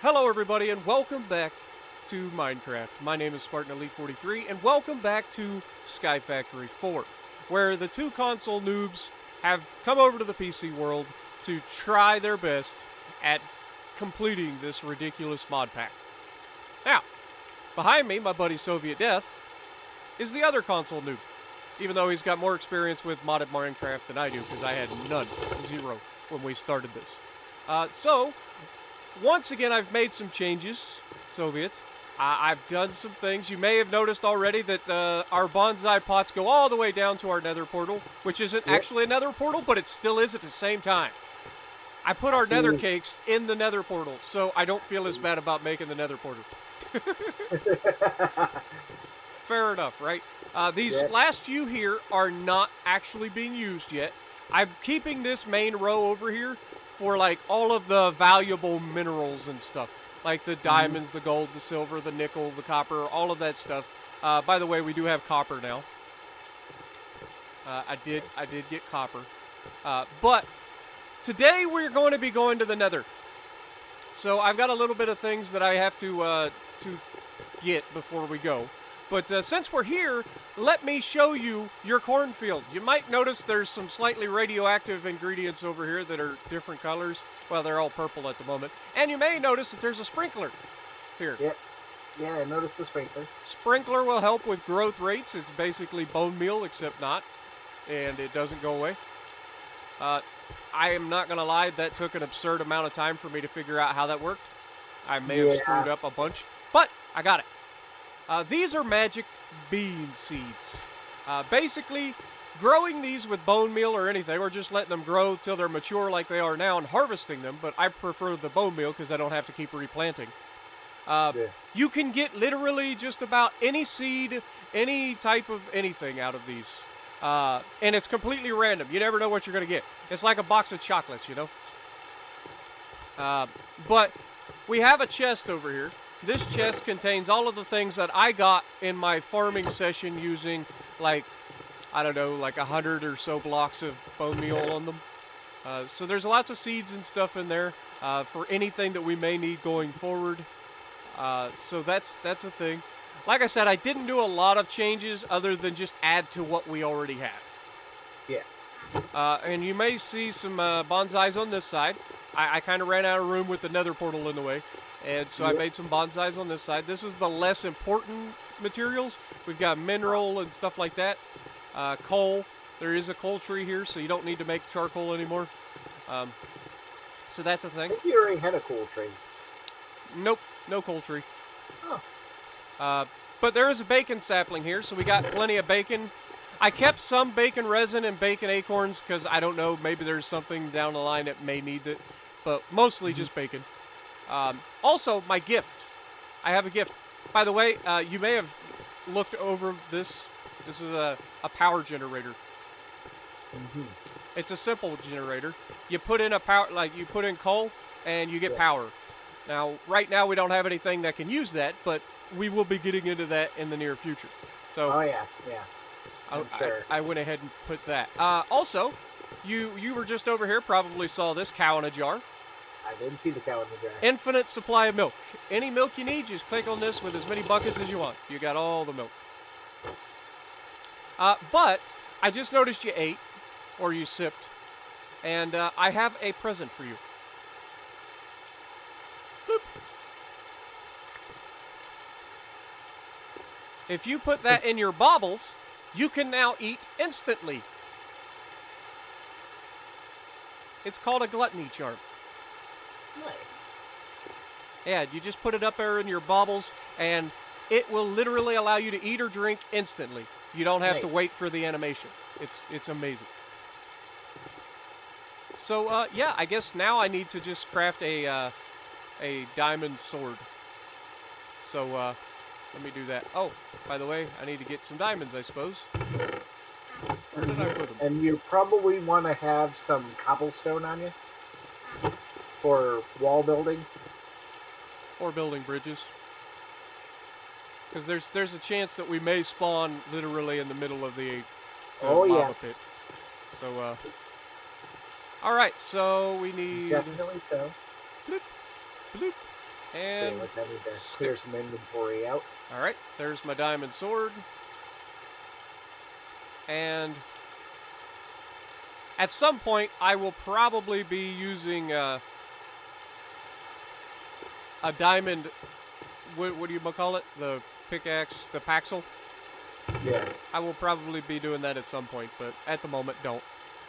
Hello everybody and welcome back to Minecraft. My name is Spartan Elite 43 and welcome back to Sky Factory 4, where the two console noobs have come over to the PC world to try their best at completing this ridiculous mod pack. Now, behind me, my buddy Soviet Death is the other console noob, even though he's got more experience with modded Minecraft than I do, because I had none, zero, when we started this. Once again, I've made some changes, Soviet. I've done some things. You may have noticed already that our bonsai pots go all the way down to our nether portal, which isn't actually a nether portal, but it still is at the same time. I put our nether cakes in the nether portal, so I don't feel as bad about making the nether portal. Fair enough, right? These last few here are not actually being used yet. I'm keeping this main row over here for like all of the valuable minerals and stuff, like the diamonds, the gold, the silver, the nickel, the copper, all of that stuff. By the way, we do have copper now. I did get copper, but today we're going to be going to the Nether. So I've got a little bit of things that I have to get before we go. But since we're here, let me show you your cornfield. You might notice there's some slightly radioactive ingredients over here that are different colors. Well, they're all purple at the moment. And you may notice that there's a sprinkler here. Yep. Yeah, I noticed the sprinkler. Sprinkler will help with growth rates. It's basically bone meal, except not. And it doesn't go away. I am not going to lie, that took an absurd amount of time for me to figure out how that worked. I may have screwed up a bunch, but I got it. These are magic bean seeds. Basically, growing these with bone meal or anything, or just letting them grow till they're mature like they are now and harvesting them, but I prefer the bone meal because I don't have to keep replanting. You can get literally just about any seed, any type of anything out of these. And it's completely random. You never know what you're going to get. It's like a box of chocolates, you know? But we have a chest over here. This chest contains all of the things that I got in my farming session using, like, I don't know, like 100 or so blocks of bone meal on them. So there's lots of seeds and stuff in there for anything that we may need going forward. So that's a thing. Like I said, I didn't do a lot of changes other than just add to what we already have. Yeah. And you may see some bonsais on this side. I kind of ran out of room with the nether portal in the way. And so I made some bonsais on this side. This is the less important materials. We've got mineral and stuff like that. Coal. There is a coal tree here, so you don't need to make charcoal anymore. So that's a thing. I think you already had a coal tree. Nope, no coal tree. Oh. But there is a bacon sapling here, so we got plenty of bacon. I kept some bacon resin and bacon acorns because I don't know, maybe there's something down the line that may need it. But mostly just bacon. Also, my gift. I have a gift. By the way, you may have looked over this. This is a power generator. It's a simple generator. You put in a power, like you put in coal, and you get power. Now, right now we don't have anything that can use that, but we will be getting into that in the near future. So, oh yeah. I went ahead and put that. Also, you were just over here. Probably saw this cow in a jar. I didn't see the cow in the jar. Infinite supply of milk. Any milk you need, just click on this with as many buckets as you want. You got all the milk. But I just noticed you ate, or you sipped, and I have a present for you. Boop. If you put that in your baubles, you can now eat instantly. It's called a gluttony charm. Nice. Yeah, you just put it up there in your baubles, and it will literally allow you to eat or drink instantly. You don't have to wait for the animation. It's amazing. So, yeah, I guess now I need to just craft a diamond sword. So, let me do that. Oh, by the way, I need to get some diamonds, I suppose. Where did I put them? And you probably want to have some cobblestone on you for wall building. Or building bridges. Because there's a chance that we may spawn literally in the middle of the lava pit. So, alright, so we need... Definitely so. Bloop, bloop. And Like I need to stick. clear some inventory out. Alright, there's my diamond sword. And at some point, I will probably be using a diamond. What do you call it? The pickaxe, the paxel. Yeah. I will probably be doing that at some point, but at the moment, don't.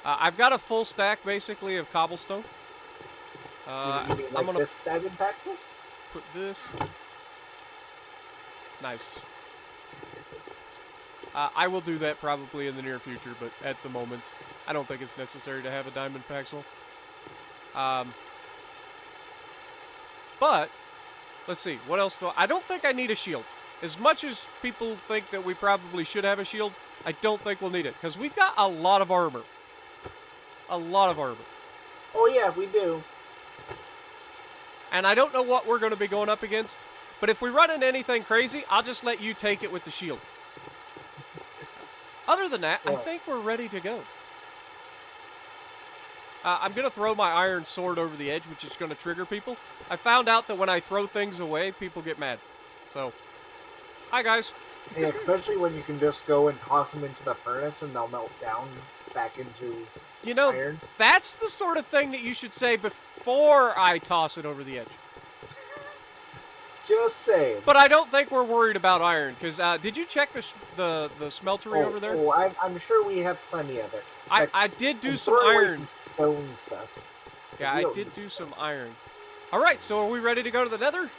I've got a full stack, basically, of cobblestone. You mean like I'm gonna this diamond paxel? put this. Nice. I will do that probably in the near future, but at the moment, I don't think it's necessary to have a diamond paxel. But let's see, what else do I don't think I need a shield. As much as people think that we probably should have a shield, I don't think we'll need it, because we've got a lot of armor. A lot of armor. Oh yeah, we do. And I don't know what we're going to be going up against, but if we run into anything crazy, I'll just let you take it with the shield. Other than that, I think we're ready to go. I'm going to throw my iron sword over the edge, which is going to trigger people. I found out that when I throw things away, people get mad. So, hi guys. Yeah, especially when you can just go and toss them into the furnace and they'll melt down back into iron. That's the sort of thing that you should say before I toss it over the edge. Just saying. But I don't think we're worried about iron, because did you check the smeltery over there? Oh, I'm sure we have plenty of it. I did do some iron. Stone stuff. Yeah, I did do some iron. All right, so are we ready to go to the Nether?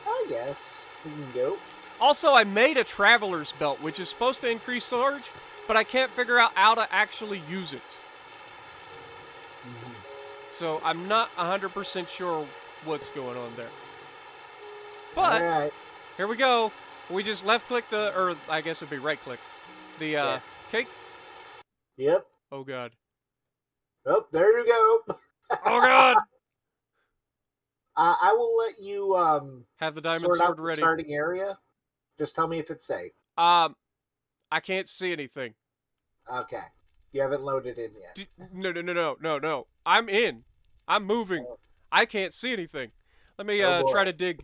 Oh yes, we can go. Also, I made a traveler's belt, which is supposed to increase storage, but I can't figure out how to actually use it. So I'm not 100% sure what's going on there. But here we go. We just left-click or I guess it'd be right-click the cake. Yep. Oh god. Oh, there you go. Oh god. I will let you have the diamond sort sword out the ready. Starting area. Just tell me if it's safe. I can't see anything. Okay. You haven't loaded in yet. No. I'm in. I'm moving. Oh. I can't see anything. Let me try to dig.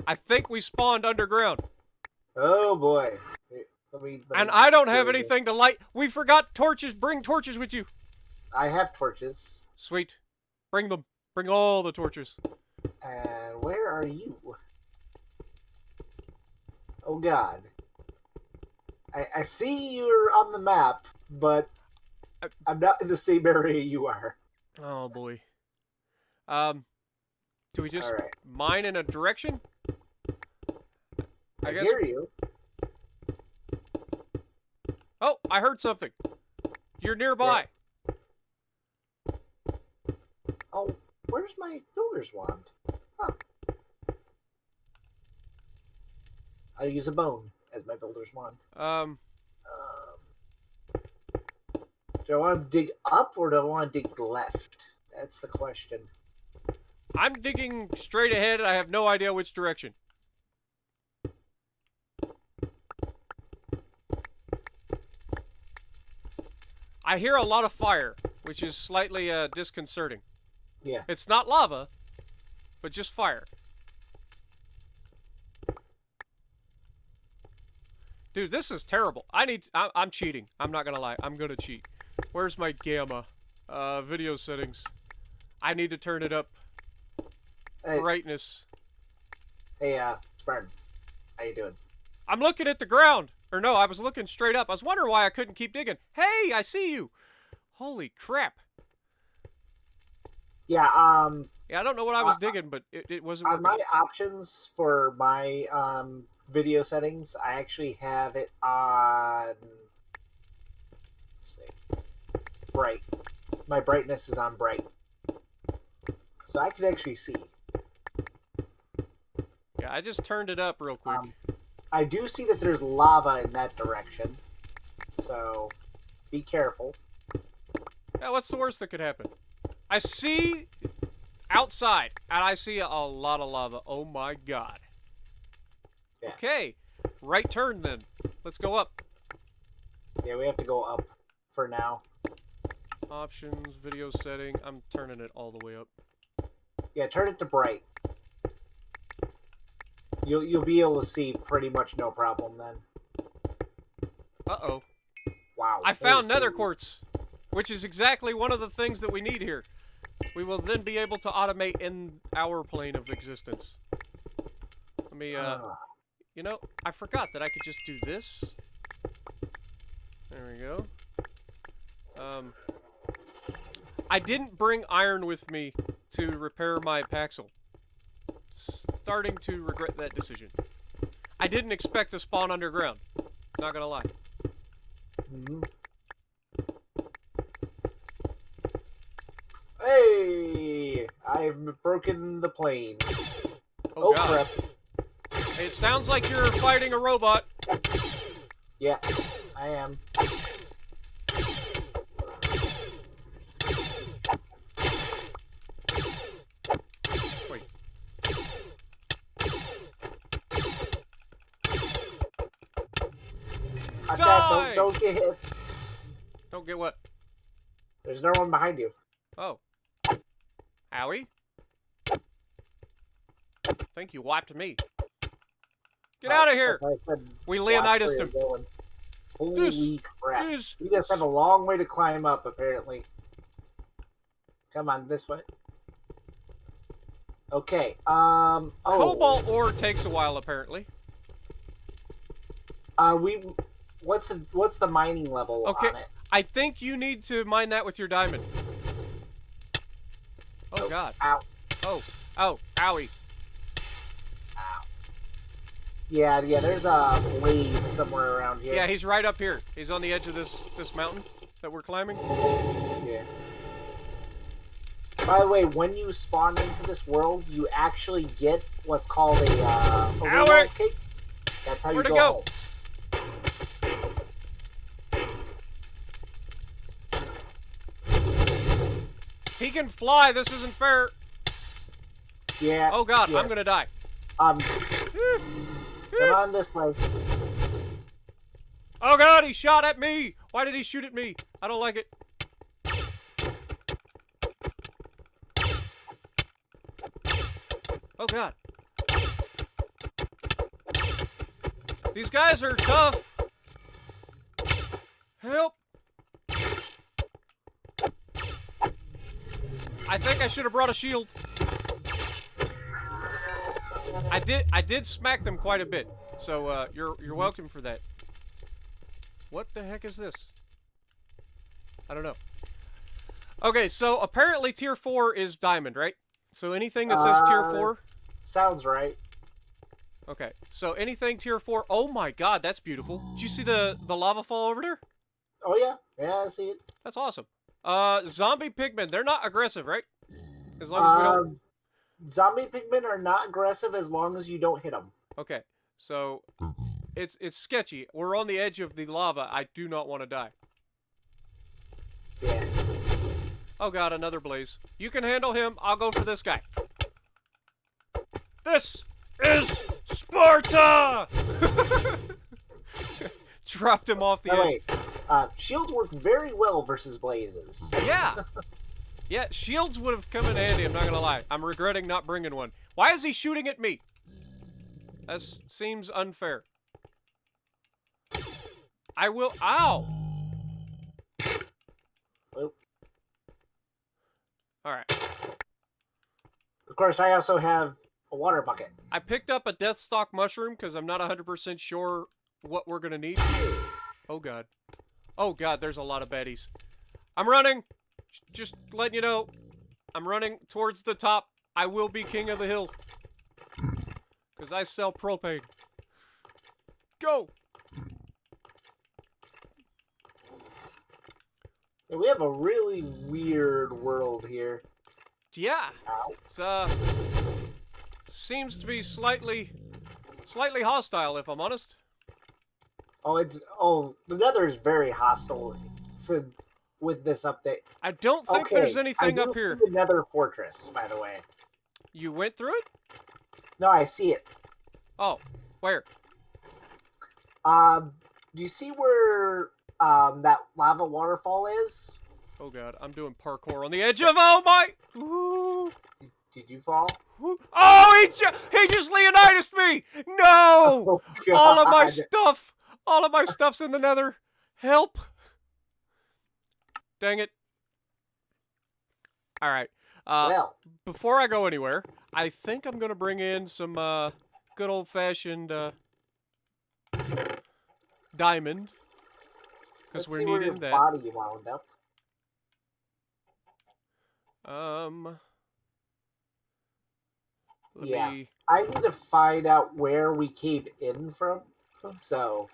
I think we spawned underground. Oh boy. Let me and I don't have anything to light. We forgot torches. Bring torches with you. I have torches. Sweet. Bring them. Bring all the torches. And where are you? Oh god. I see you're on the map, but I'm not in the same area you are. Oh boy. Do we just mine in a direction? I hear you. Oh, I heard something. You're nearby. Yeah. Oh, where's my builder's wand? Huh. I'll use a bone as my builder's wand. Do I want to dig up or do I want to dig left? That's the question. I'm digging straight ahead. I have no idea which direction. I hear a lot of fire, which is slightly disconcerting. Yeah. It's not lava, but just fire. Dude, this is terrible. I'm cheating. I'm not gonna lie. I'm gonna cheat. Where's my gamma? Video settings. I need to turn it up. Hey. Brightness. Hey, Spartan. How you doing? I'm looking at the ground. Or no, I was looking straight up. I was wondering why I couldn't keep digging. Hey, I see you. Holy crap. Yeah, yeah, I don't know what I was digging, but it wasn't on working. my options for my video settings, I actually have it on, let's see, bright. My brightness is on bright. So I can actually see. Yeah, I just turned it up real quick. I do see that there's lava in that direction. So be careful. Yeah, what's the worst that could happen? I see outside, and I see a lot of lava. Oh my god. Yeah. Okay, right turn then. Let's go up. Yeah, we have to go up for now. Options, video setting. I'm turning it all the way up. Yeah, turn it to bright. You'll be able to see pretty much no problem then. Uh-oh. Wow. I found nether quartz, which is exactly one of the things that we need here. We will then be able to automate in our plane of existence. Let me, you know, I forgot that I could just do this. There we go. I didn't bring iron with me to repair my Paxel. Starting to regret that decision. I didn't expect to spawn underground. Not gonna lie. Mm-hmm. Hey! I've broken the plane. Oh God. Crap. It sounds like you're fighting a robot. Yeah, I am. Wait. Don't get hit. Don't get what? There's no one behind you. Oh. Howie? Think you wiped me. Get out of here! We Leonidas him. Holy crap. We just have a long way to climb up, apparently. Come on, this way. Okay, oh. Cobalt ore takes a while, apparently. What's the mining level on it? I think you need to mine that with your diamond. Oh God. Ow. Oh. Oh. Owie. Ow. Yeah, there's a blaze somewhere around here. Yeah, he's right up here. He's on the edge of this mountain that we're climbing. Yeah. By the way, when you spawn into this world, you actually get what's called a overworld cake. That's how you go home. He can fly. This isn't fair. Yeah. Oh God, yeah. I'm gonna die. Come on this way. Oh God, he shot at me. Why did he shoot at me? I don't like it. Oh God. These guys are tough. Help. I think I should have brought a shield. I did smack them quite a bit. So you're welcome for that. What the heck is this? I don't know. Okay, so apparently tier 4 is diamond, right? So anything that says tier 4? Sounds right. Okay, so anything tier 4. Oh my God, that's beautiful. Did you see the lava fall over there? Oh yeah, yeah, I see it. That's awesome. Zombie pigmen, they're not aggressive, right? As long as we don't... Zombie pigmen are not aggressive as long as you don't hit them. Okay, so it's sketchy. We're on the edge of the lava. I do not want to die. Yeah. Oh God, another blaze. You can handle him. I'll go for this guy. This is Sparta! Dropped him off the edge. Wait, shields work very well versus blazes. Yeah. Yeah, shields would have come in handy, I'm not gonna lie. I'm regretting not bringing one. Why is he shooting at me? That seems unfair. I will... Ow! Oop. Alright. Of course, I also have a water bucket. I picked up a deathstalk mushroom because I'm not 100% sure what we're gonna need. Oh God. Oh God, there's a lot of baddies. I'm running! Just letting you know, I'm running towards the top. I will be king of the hill. Because I sell propane. Go! We have a really weird world here. Yeah. It's, seems to be slightly hostile, if I'm honest. Oh, the Nether is very hostile with this update. I don't think there's anything up here. The Nether fortress, by the way. You went through it? No, I see it. Oh, where? Do you see where that lava waterfall is? Oh God, I'm doing parkour on the edge of, oh my! Ooh. Do Did you fall? Oh, he just Leonidas me! No! Oh All of my God! stuff! All of my stuff's in the Nether. Help! Dang it. Alright. Well, Before I go anywhere, I think I'm gonna bring in some, good old-fashioned, diamond. Because let's we're see where your needing that. body wound up. Let Yeah, me... I need to find out where we came in from, so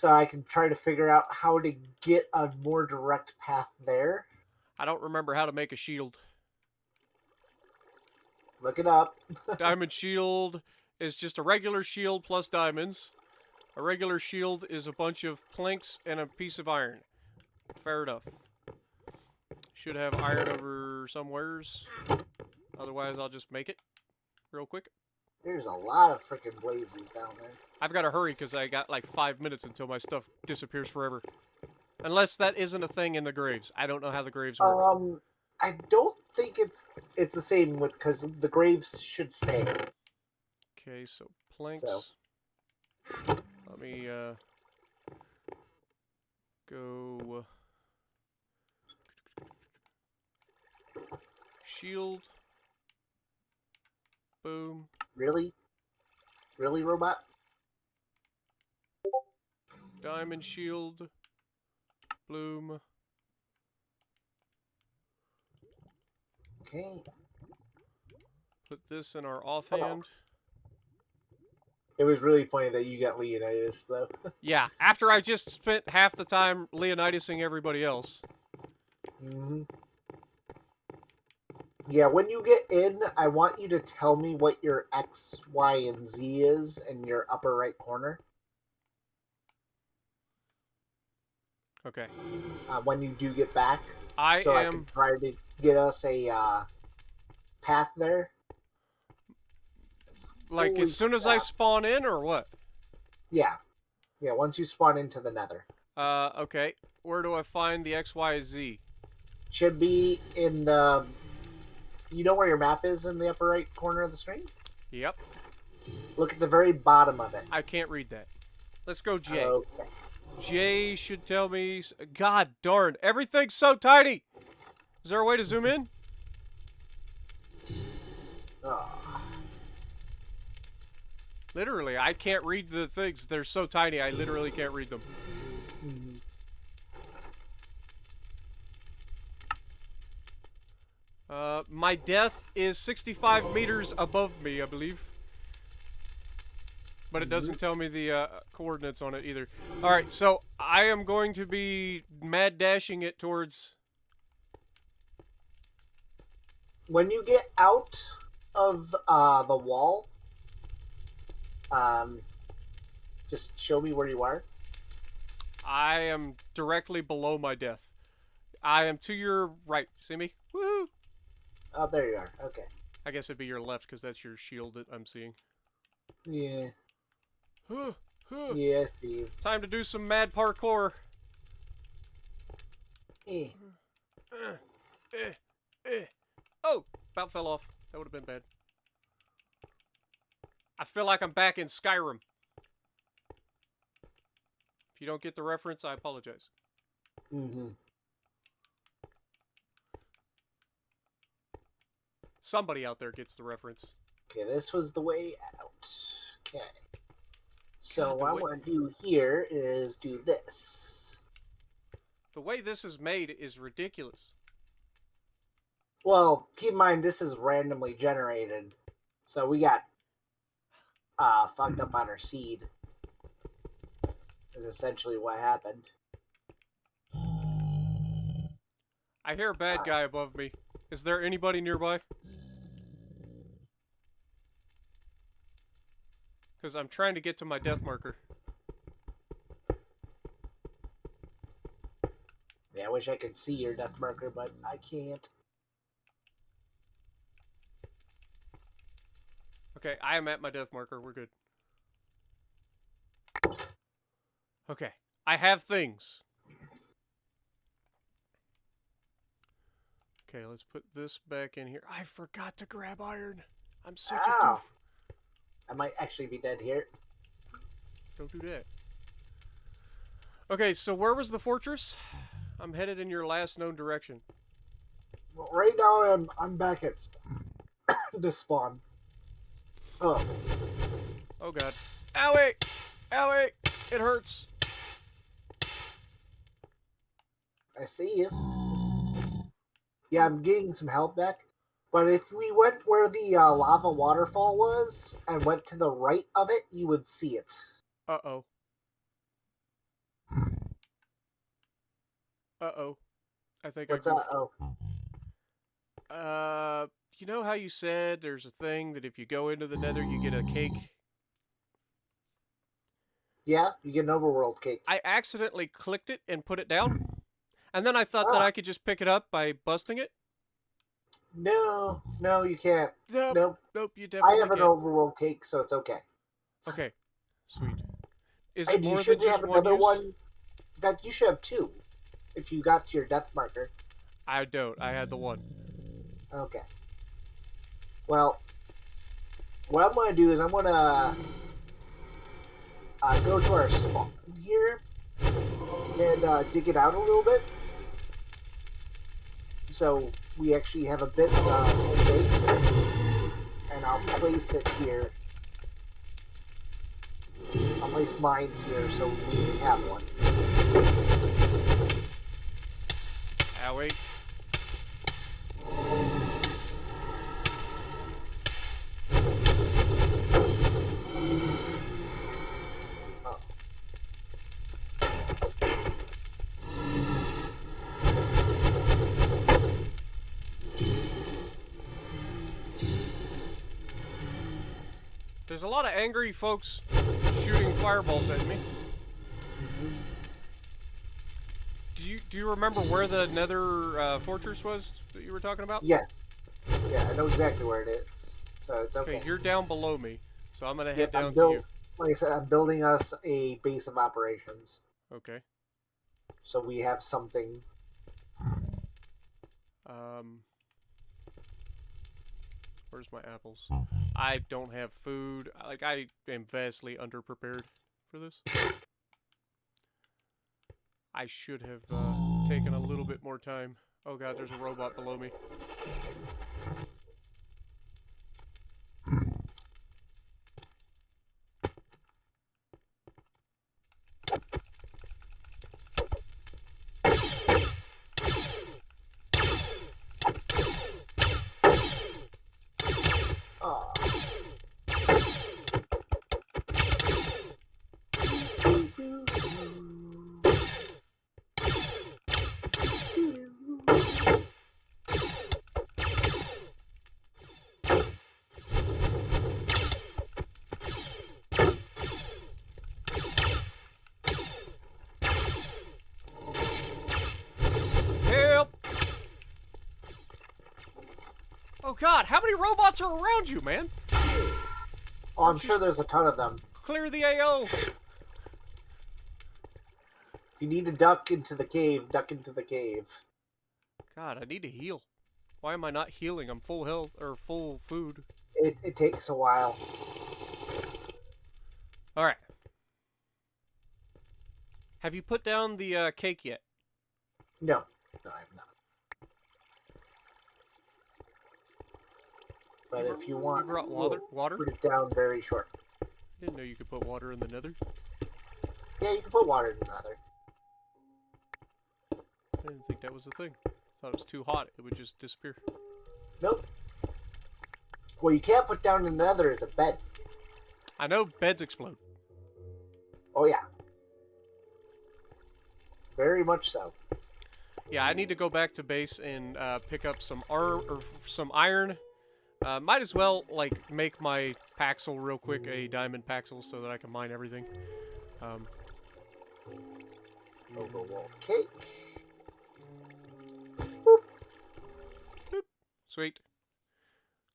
I can try to figure out how to get a more direct path there. I don't remember how to make a shield. Look it up. Diamond shield is just a regular shield plus diamonds. A regular shield is a bunch of planks and a piece of iron. Fair enough. Should have iron over somewheres. Otherwise, I'll just make it real quick. There's a lot of freaking blazes down there. I've got to hurry because I got like 5 minutes until my stuff disappears forever. Unless that isn't a thing in the graves. I don't know how the graves work. I don't think it's the same with because the graves should stay. Okay, so planks. So. Let me go shield. Boom. Really? Really, robot? Diamond shield. Bloom. Okay. Put this in our offhand. It was really funny that you got Leonidas, though. Yeah, after I just spent half the time Leonidasing everybody else. Mm-hmm. Yeah, when you get in, I want you to tell me what your X, Y, and Z is in your upper right corner. Okay. When you do get back. I can try to get us a path there. Like, as soon as I spawn in, or what? Yeah. Yeah, once you spawn into the Nether. Okay. Where do I find the X, Y, Z? Should be in the... You know where your map is in the upper right corner of the screen? Yep. Look at the very bottom of it. I can't read that. Let's go J. Okay. J should tell me... God darn, everything's so tiny! Is there a way to zoom in? Oh. Literally, I can't read the things. They're so tiny, I literally can't read them. Mm-hmm. My death is 65 meters above me, I believe. But it doesn't tell me the coordinates on it either. Alright, so I am going to be mad dashing it towards... When you get out of the wall, just show me where you are. I am directly below my death. I am to your right. See me? Woohoo! Oh, there you are. Okay. I guess it'd be your left because that's your shield that I'm seeing. Yeah. Huh, huh. Yeah, I see you. Time to do some mad parkour. Eh. Oh! About fell off. That would have been bad. I feel like I'm back in Skyrim. If you don't get the reference, I apologize. Mm-hmm. Somebody out there gets the reference. Okay, this was the way out. Okay. So what I want to do here is do this. The way this is made is ridiculous. Well, keep in mind this is randomly generated. So we got fucked up on our seed. Is essentially what happened. I hear a bad guy above me. Is there anybody nearby? Because I'm trying to get to my death marker. Yeah, I wish I could see your death marker, but I can't. Okay, I am at my death marker. We're good. Okay, I have things. Okay, let's put this back in here. I forgot to grab iron. I'm such a Ow. doof. I might actually be dead here. Don't do that. Okay, so where was the fortress? I'm headed in your last known direction. Well, right now I'm back at this spawn. Oh. Oh god. Owie! Owie! It hurts. I see you. Yeah, I'm getting some health back. But if we went where the lava waterfall was and went to the right of it, you would see it. Uh-oh. Uh-oh. I think What's I that? goofed. Oh. You know how you said there's a thing that if you go into the Nether, you get a cake? Yeah, you get an overworld cake. I accidentally clicked it and put it down. And then I thought that I could just pick it up by busting it. No, you can't. Nope. Nope. Nope, you I definitely have an can't. overworld cake, so it's okay. Okay. Sweet. Is it And you more should than just have one another use? one. That you should have two, if you got to your death marker. I don't. I had the one. Okay. Well, what I'm going to do is I'm going to go to our spawn here and dig it out a little bit. So we actually have a bit of a home base. And I'll place it here. I'll place mine here so we have one. Owie. There's a lot of angry folks shooting fireballs at me. Do you remember where the Nether fortress was that you were talking about? Yes. Yeah, I know exactly where it is. So it's okay. Okay, you're down below me, so I'm gonna head Yep, down to you. Like I said, I'm building us a base of operations. Okay. So we have something. Where's my apples? I don't have food. Like, I am vastly underprepared for this. I should have taken a little bit more time. Oh god, there's a robot below me. Oh god, how many robots are around you, man? Oh, I'm sure there's a ton of them. Clear the AO! If you need to duck into the cave, duck into the cave. God, I need to heal. Why am I not healing? I'm full health, or full food. It takes a while. Alright. Have you put down the cake yet? No, I have not. But if you want, you brought water? put it down very short. Didn't know you could put water in the Nether. Yeah, you can put water in the Nether. I didn't think that was a thing. Thought it was too hot. It would just disappear. Nope. What you can't put down in the Nether is a bed. I know beds explode. Oh yeah. Very much so. Yeah, I need to go back to base and pick up some some iron. Might as well like make my Paxel real quick, a diamond Paxel, so that I can mine everything. Overworld cake. Boop. Sweet.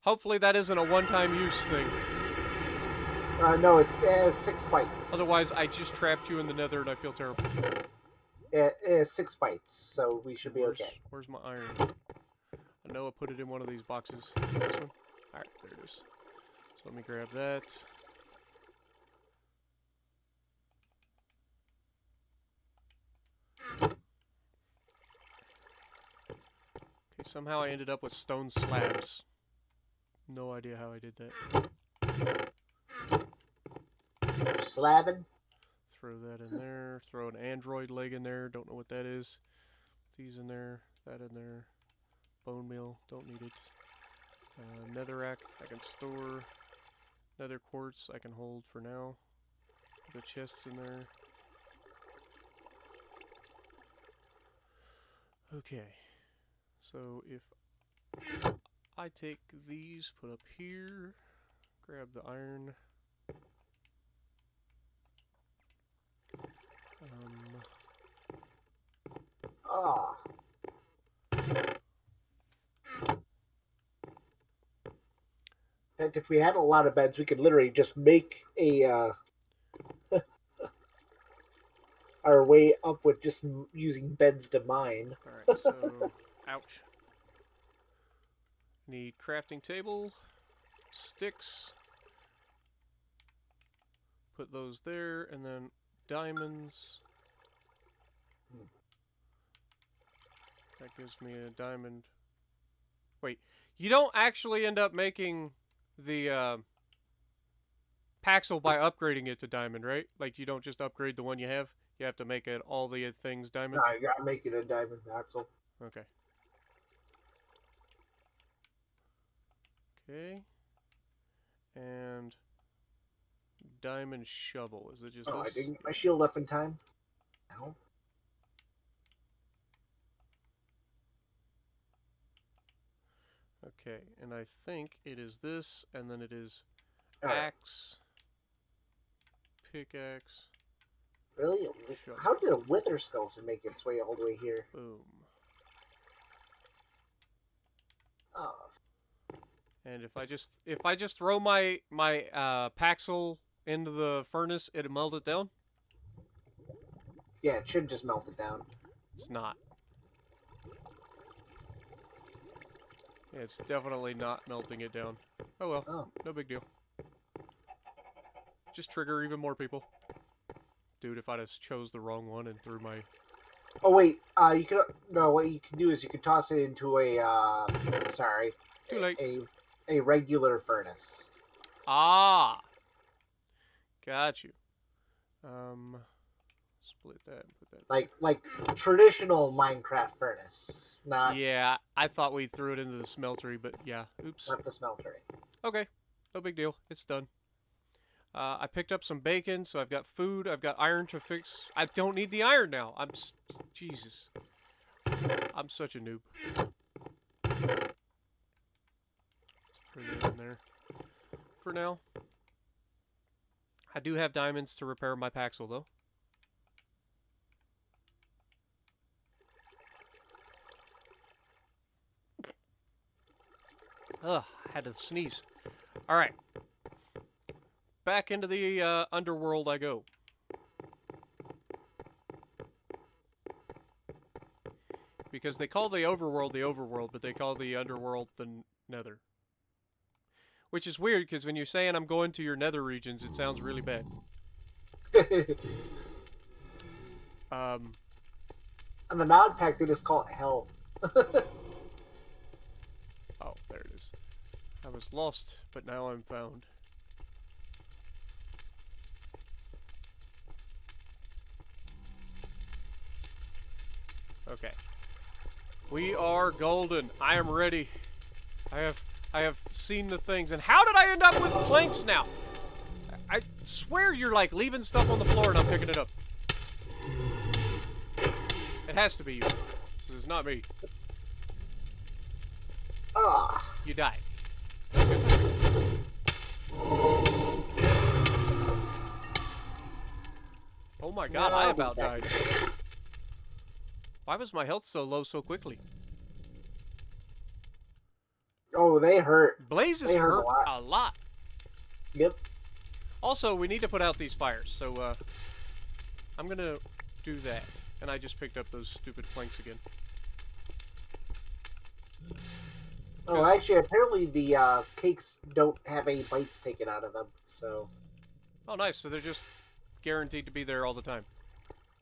Hopefully that isn't a one-time use thing. No, it has 6 bites. Otherwise, I just trapped you in the Nether and I feel terrible. It has 6 bites, so we should be okay. Where's my iron? I know I put it in one of these boxes. This one? Alright, there it is. So let me grab that. Okay, somehow I ended up with stone slabs. No idea how I did that. Slabbing. Throw that in there. Throw an android leg in there. Don't know what that is. These in there. That in there. Bone meal. Don't need it. Netherrack. I can store. Nether quartz. I can hold for now. The chests in there. Okay. So if I take these, put up here, grab the iron. Ah. In fact, if we had a lot of beds, we could literally just make a our way up with just using beds to mine. Alright, so, ouch. Need crafting table, sticks. Put those there, and then diamonds. That gives me a diamond. Wait, you don't actually end up making the Paxel by upgrading it to diamond, right? Like, you don't just upgrade the one you have. You have to make it all the things diamond. No, you gotta make it a diamond axle. Okay. Okay. And diamond shovel. Is it just Oh, this? I didn't get my shield up in time. No. Okay, and I think it is this, and then it is Alright. axe, pickaxe, Really? shovel. How did a wither skeleton make its way all the way here? Boom. Oh. And if I just throw my Paxel into the furnace, it'll melt it down? Yeah, it should just melt it down. It's not. Yeah, it's definitely not melting it down. Oh well, Oh. no big deal. Just trigger even more people. Dude, if I just chose the wrong one and threw my... Oh wait, you could no. What you can do is you can toss it into a sorry, Too late. a regular furnace. Ah! Got you. Split that and put that... Like traditional Minecraft furnace, not Yeah, I thought we threw it into the smeltery, but yeah, oops. not the smeltery. Okay, no big deal. It's done. I picked up some bacon, so I've got food. I've got iron to fix. I don't need the iron now. Jesus. I'm such a noob. Let's throw that in there. For now. I do have diamonds to repair my Paxel, though. Ugh, I had to sneeze. Alright. Back into the underworld I go. Because they call the overworld, but they call the underworld the nether. Which is weird, because when you're saying I'm going to your nether regions, it sounds really bad. On the mod pack, they just call it hell. Oh, there it is. I was lost, but now I'm found. Okay. We are golden. I am ready. I have seen the things. And how did I end up with planks now? I swear you're like leaving stuff on the floor and I'm picking it up. It has to be you. This is not me. Ah. You died. Oh my god, I about died. Why was my health so low so quickly? Oh, they hurt. Blazes They hurt hurt a lot. Yep. Also, we need to put out these fires, so I'm gonna do that. And I just picked up those stupid planks again. Oh, actually, apparently the cakes don't have any bites taken out of them, so... Oh, nice. So they're just guaranteed to be there all the time.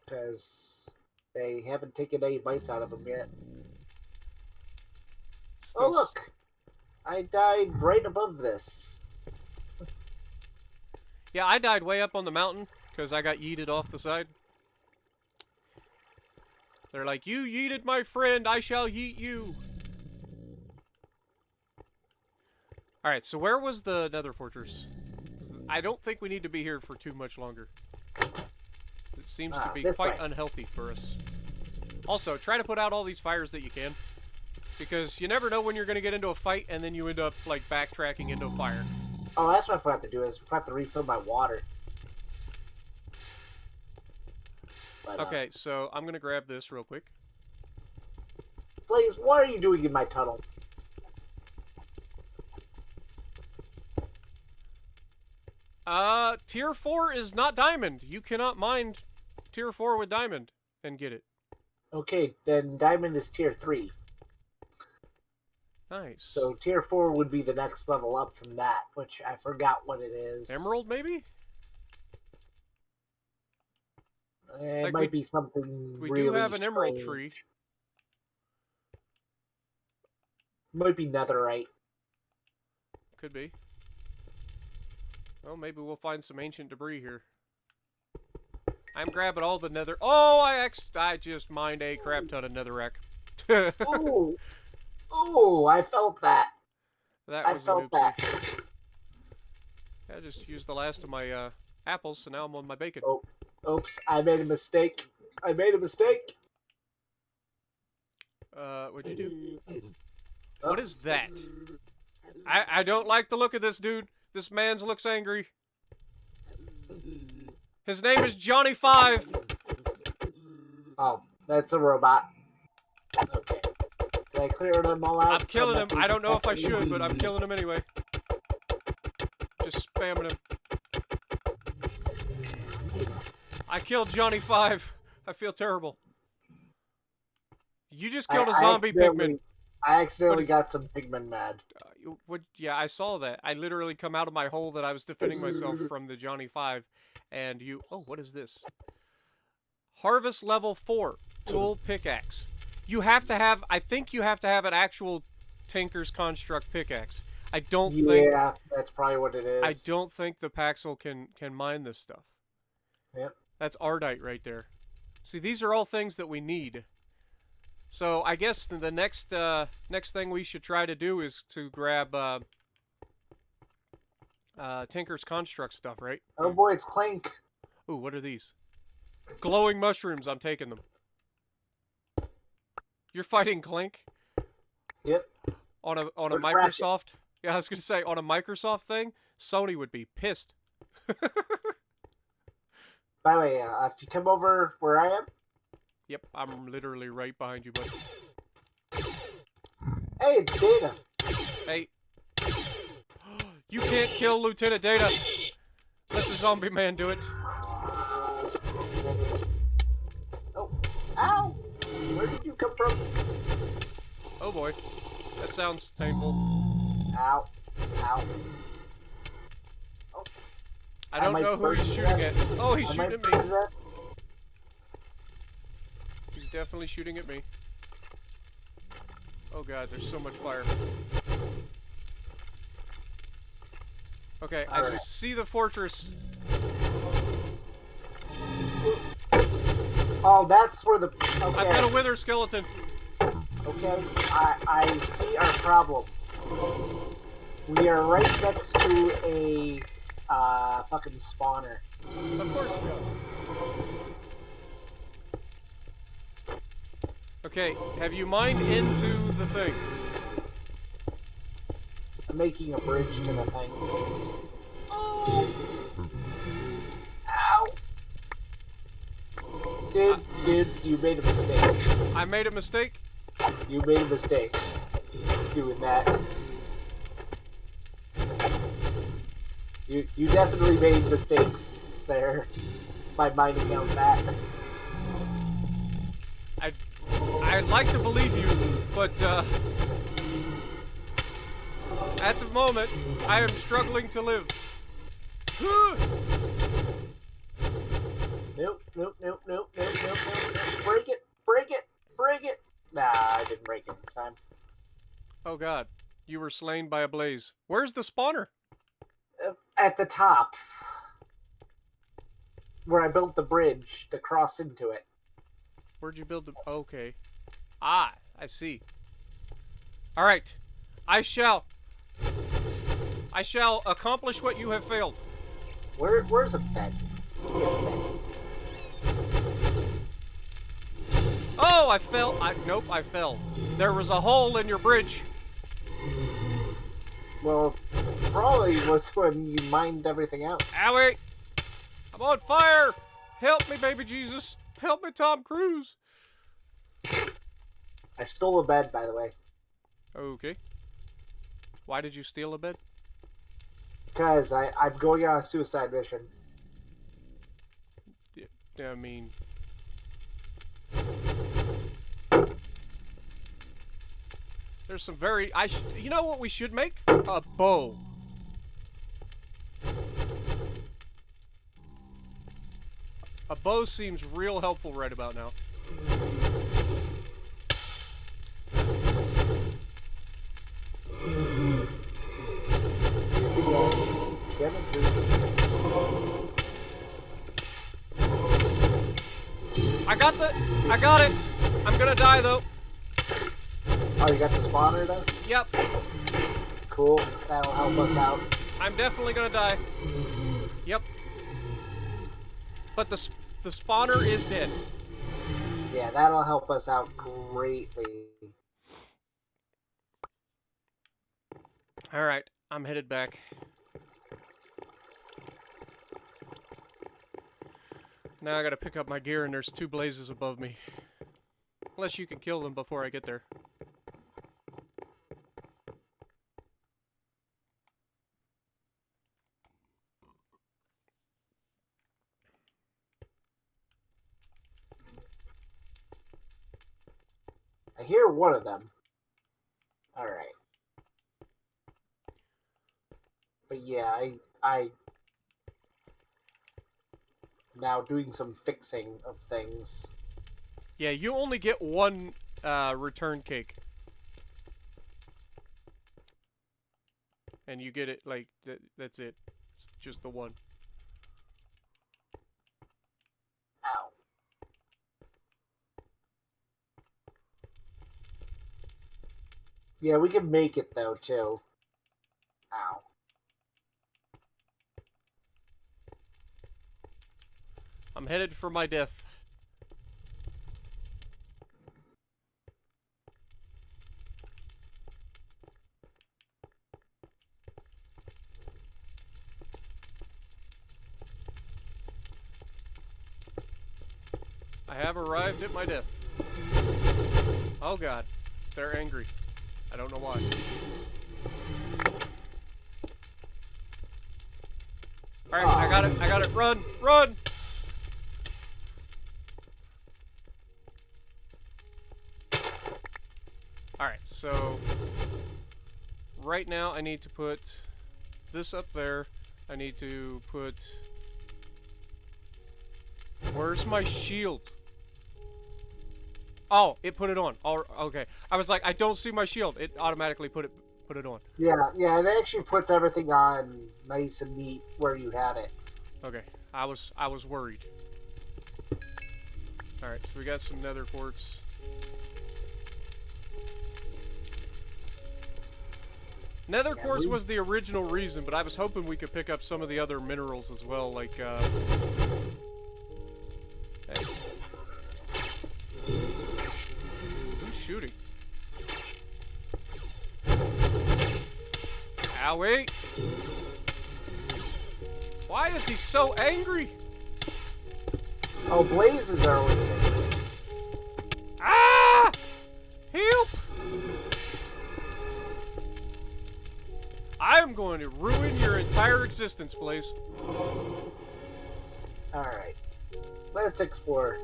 Because they haven't taken any bites out of them yet. Still Oh, look! I died right above this. Yeah, I died way up on the mountain because I got yeeted off the side. They're like, you yeeted my friend, I shall yeet you. Alright, so where was the Nether Fortress? I don't think we need to be here for too much longer. It seems to be quite unhealthy for us. Also, try to put out all these fires that you can. Because you never know when you're going to get into a fight and then you end up, like, backtracking into a fire. Oh, that's what I forgot to do, is I forgot to refill my water. But, okay, so I'm going to grab this real quick. Blaze, what are you doing in my tunnel? Tier 4 is not diamond. You cannot mine tier 4 with diamond and get it. Okay, then diamond is tier 3. Nice. So tier 4 would be the next level up from that, which I forgot what it is. Emerald, maybe? It might be something we really do have an strange. emerald tree. Might be netherite. Could be. Well, maybe we'll find some ancient debris here. I'm grabbing all the nether... Oh, I just mined a crap ton of netherrack. Ooh! Ooh, I felt that. I felt that. I just used the last of my apples, so now I'm on my bacon. Oh, oops, I made a mistake. I made a mistake. What'd you do? What is that? I don't like the look of this dude. This man's looks angry. His name is Johnny 5. Oh, that's a robot. Okay. Did I clear them all out? I'm killing him. I don't know if I should, but I'm killing him anyway. Just spamming him. I killed Johnny 5. I feel terrible. You just killed a zombie pigman. I accidentally got some pigmen mad. Yeah, I saw that. I literally come out of my hole that I was defending myself from the Johnny 5, and you... Oh, what is this? Harvest level 4. Tool pickaxe. You have to have... I think you have to have an actual Tinker's Construct pickaxe. I don't think... Yeah, that's probably what it is. I don't think the Paxel can mine this stuff. Yep. That's Ardite right there. See, these are all things that we need. So I guess the next thing we should try to do is to grab Tinker's Construct stuff, right? Oh boy, it's Clank. Ooh, what are these? Glowing mushrooms. I'm taking them. You're fighting Clank? Yep. On a Microsoft? Yeah, I was gonna say on a Microsoft thing, Sony would be pissed. By the way, if you come over where I am. Yep, I'm literally right behind you, bud. Hey, it's Data. Hey. You can't kill Lieutenant Data. Let the zombie man do it. Oh, ow! Where did you come from? Oh boy. That sounds painful. Ow. Ow. Oh. I don't know who he's shooting at. Oh, he's shooting at me. He's definitely shooting at me. Oh god, there's so much fire. Okay, I see the fortress. Oh, that's where the... Okay. I've got a wither skeleton. Okay, I see our problem. We are right next to a fucking spawner. Of course we are. Okay, have you mined into the thing? I'm making a bridge to the thing. Oh! Ow! Dude, you made a mistake. I made a mistake? You made a mistake doing that. You definitely made mistakes there by mining out that. I'd like to believe you, but At the moment, I am struggling to live. Nope, nope, nope, nope, nope, nope, nope. Break it, break it, break it. Nah, I didn't break it this time. Oh god, you were slain by a blaze. Where's the spawner? At the top, where I built the bridge to cross into it. Where'd you build the... Okay. Ah, I see. Alright. I shall accomplish what you have failed. Where's a bed? Oh, I fell. Nope, I fell. There was a hole in your bridge. Well, probably was when you mined everything out. Owie! I'm on fire! Help me, baby Jesus! Help me, Tom Cruise! I stole a bed, by the way. Okay. Why did you steal a bed? Because I'm going on a suicide mission. Yeah, I mean... There's some very... You know what we should make? A bow. A bow seems real helpful right about now. I got it! I'm gonna die though. Oh, you got the spawner though? Yep. Cool. That'll help us out. I'm definitely gonna die. Yep. But the spawner is dead. Yeah, that'll help us out greatly. Alright, I'm headed back. Now I gotta pick up my gear and there's 2 blazes above me. Unless you can kill them before I get there. I hear one of them. Alright. But yeah, I now doing some fixing of things. Yeah, you only get 1 return cake. And you get it, like, that's it. It's just the 1. Ow. Yeah, we can make it though, too. Ow. I'm headed for my death. I have arrived at my death. Oh god, they're angry. I don't know why. Alright, I got it, run, run! Alright, so right now I need to put this up there. I need to put... Where's my shield? Oh, it put it on. Oh, okay. I was like, I don't see my shield. It automatically put it on. Yeah, it actually puts everything on nice and neat where you had it. Okay, I was worried. All right, so we got some nether quartz. Nether quartz was the original reason, but I was hoping we could pick up some of the other minerals as well, like hey. Who's shooting? Owie! Why is he so angry? Oh, blazes are always angry. Ah! Help! I am going to ruin your entire existence, Blaze. Alright. Let's explore.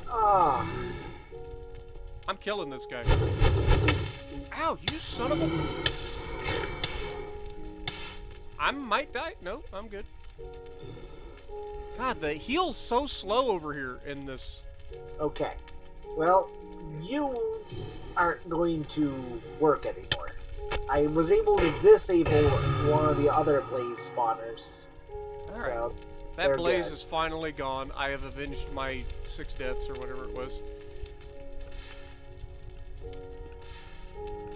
Ah. I'm killing this guy. Ow, you son of a... I might die. No, I'm good. God, the heal's so slow over here in this. Okay. Well, you aren't going to work anymore. I was able to disable one of the other blaze spawners. Alright. So, That blaze good. is finally gone. I have avenged my 6 deaths or whatever it was.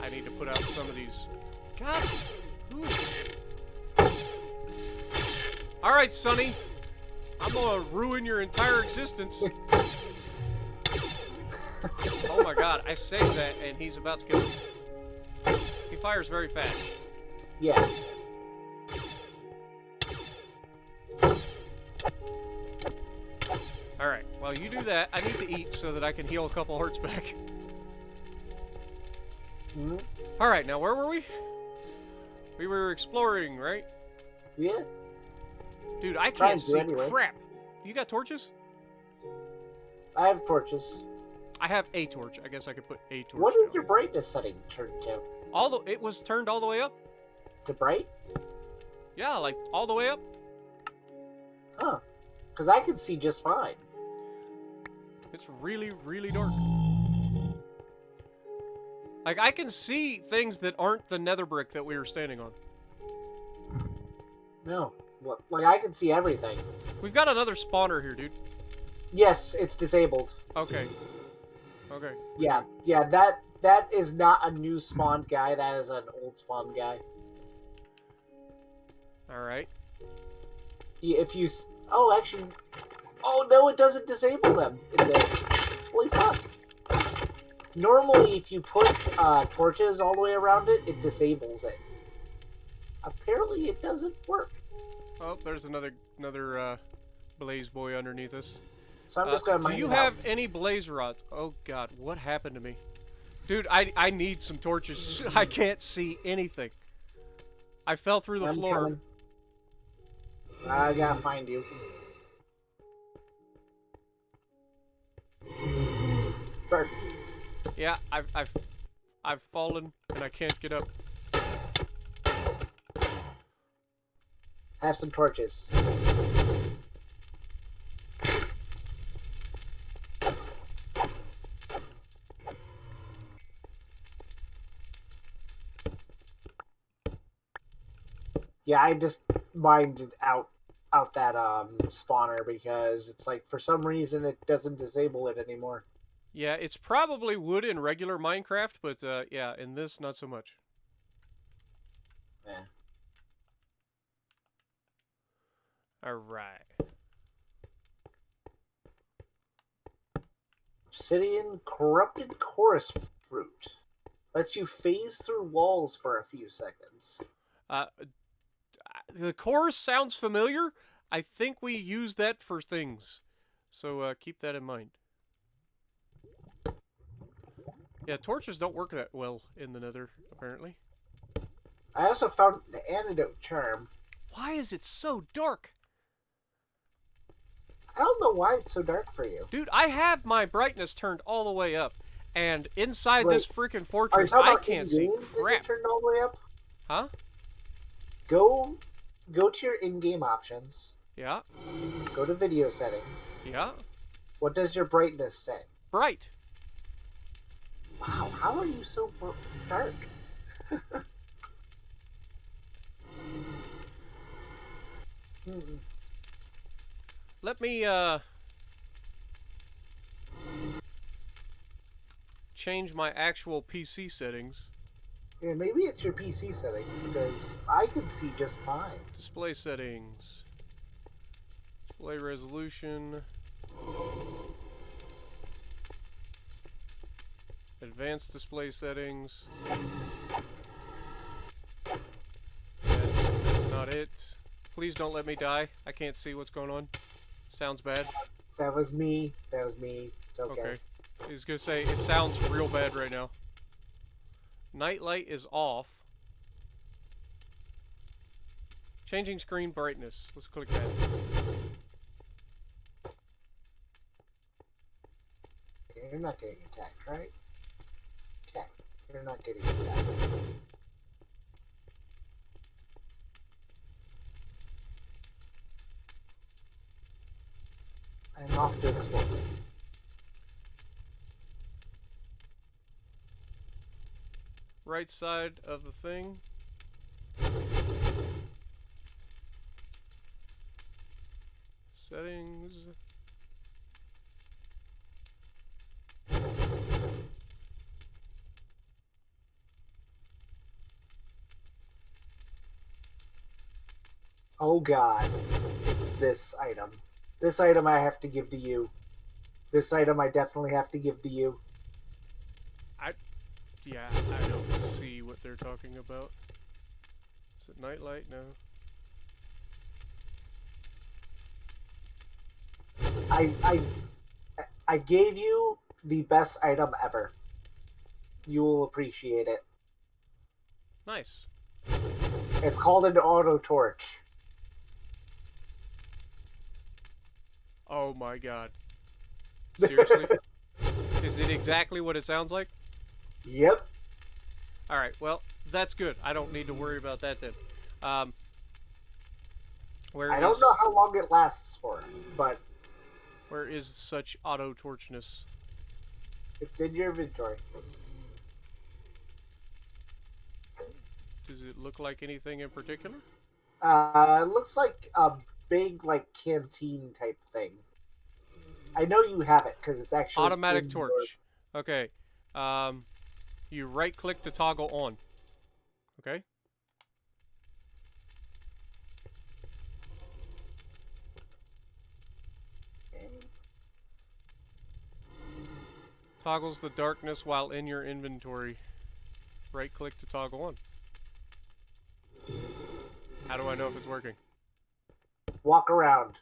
I need to put out some of these. God! Alright, Sonny. I'm gonna ruin your entire existence. Oh my god, I saved that and he's about to kill me. He fires very fast. Yeah. Alright, while you do that, I need to eat so that I can heal a couple hearts back. Mm-hmm. Alright, now where were we? We were exploring, right? Yeah. Dude, I can't see anyway. crap. You got torches? I have torches. I have a torch. I guess I could put a torch What down. did your brightness setting turn to? It was turned all the way up? To bright? Yeah, like all the way up. Huh. Because I can see just fine. It's really, really dark. Like, I can see things that aren't the nether brick that we were standing on. No. Like, I can see everything. We've got another spawner here, dude. Yes, it's disabled. Okay. Okay. Yeah, that is not a new spawned guy. That is an old spawned guy. Alright. If you... Oh, actually... Oh, no, it doesn't disable them in this. Holy fuck. Normally, if you put torches all the way around it, it disables it. Apparently, it doesn't work. Oh, there's another blaze boy underneath us. So I'm just gonna mine Do you it out. have any blaze rods? Oh god, what happened to me? Dude, I need some torches. I can't see anything. I fell through the floor. Coming. I gotta find you. Bird. Yeah, I've fallen and I can't get up. Have some torches. Yeah, I just mined out that spawner because it's like for some reason it doesn't disable it anymore. Yeah, it's probably wood in regular Minecraft, but yeah, in this not so much. Yeah. Alright. Obsidian corrupted chorus fruit. Lets you phase through walls for a few seconds. The chorus sounds familiar. I think we use that for things. So keep that in mind. Yeah, torches don't work that well in the nether, apparently. I also found the antidote charm. Why is it so dark? I don't know why it's so dark for you. Dude, I have my brightness turned all the way up. And inside Wait, this freaking Are you fortress, talking I about can't see in-game? Is it crap. turned all the way up? Huh? Go to your in-game options. Yeah. Go to video settings. Yeah. What does your brightness say? Bright. Wow, how are you so dark? Let me, change my actual PC settings. Yeah, maybe it's your PC settings, because I can see just fine. Display settings. Display resolution. Advanced display settings. That's not it. Please don't let me die. I can't see what's going on. Sounds bad. That was me. That was me. It's okay. Okay. I was gonna say, it sounds real bad right now. Night light is off. Changing screen brightness. Let's click that. You're not getting attacked, right? Okay. You're not getting that. I'm off to explore. Right side of the thing. Settings. Oh god. It's this item. This item I have to give to you. This item I definitely have to give to you. Yeah, I don't see what they're talking about. Is it nightlight? No. I gave you the best item ever. You will appreciate it. Nice. It's called an auto torch. Oh my god. Seriously? Is it exactly what it sounds like? Yep. Alright, well, that's good. I don't need to worry about that then. I don't know how long it lasts for, but... Where is such auto-torchness? It's in your inventory. Does it look like anything in particular? It looks like a big, like, canteen type thing. I know you have it, because it's actually... Automatic torch. Okay. You right-click to toggle on. Okay? Toggles the darkness while in your inventory. Right-click to toggle on. How do I know if it's working? Walk around.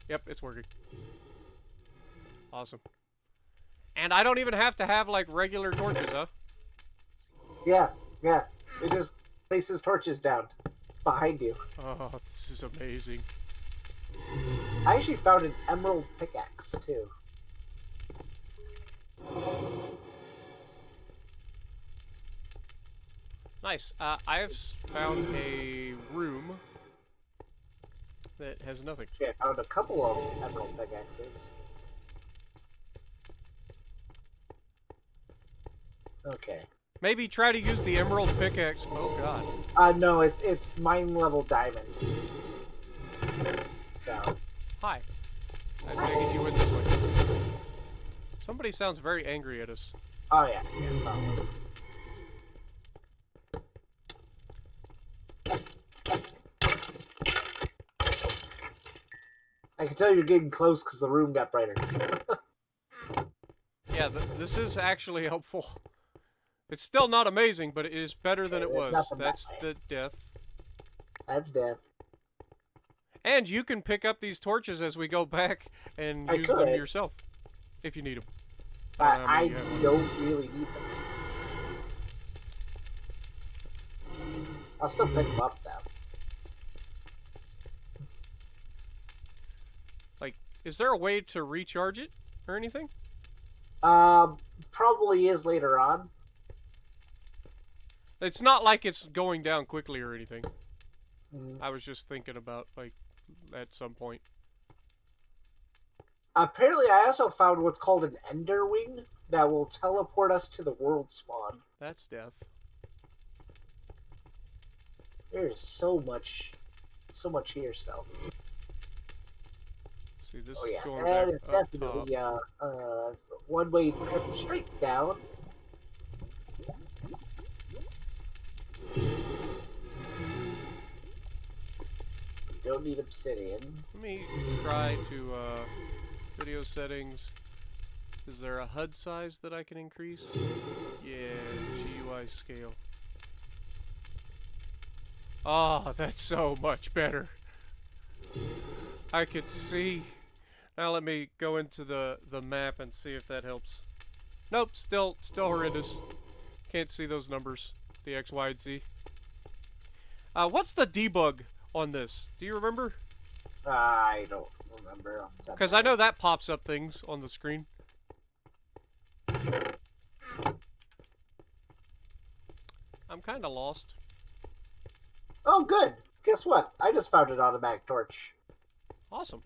Yep, it's working. Awesome. And I don't even have to have, like, regular torches, huh? Yeah. It just places torches down behind you. Oh, this is amazing. I actually found an emerald pickaxe, too. Nice. I have found a room that has nothing. Yeah, I found a couple of emerald pickaxes. Okay. Maybe try to use the emerald pickaxe. Oh god. No, it's mine level diamond. So. Hi. I'm gonna get you in this way. Somebody sounds very angry at us. Oh yeah. Probably. I can tell you're getting close because the room got brighter. Yeah, this is actually helpful. It's still not amazing, but it is better than it was. That's the death. That's death. And you can pick up these torches as we go back and use them yourself, if you need them. I don't really need them. I'll still pick them up, though. Like, is there a way to recharge it or anything? Probably is later on. It's not like it's going down quickly or anything. Mm. I was just thinking about, like, at some point. Apparently, I also found what's called an Ender Wing that will teleport us to the world spawn. That's death. There's so much here still. See, this Oh is yeah, going that back is up definitely top. one way trip straight down. Don't need obsidian. Let me try to, video settings. Is there a HUD size that I can increase? Yeah, GUI scale. Oh, that's so much better. I could see. Now let me go into the map and see if that helps. Nope, still horrendous. Can't see those numbers. The X, Y, and Z. What's the debug on this? Do you remember? I don't remember off the top. Because I know that pops up things on the screen. I'm kind of lost. Oh, good. Guess what? I just found an automatic torch. Awesome.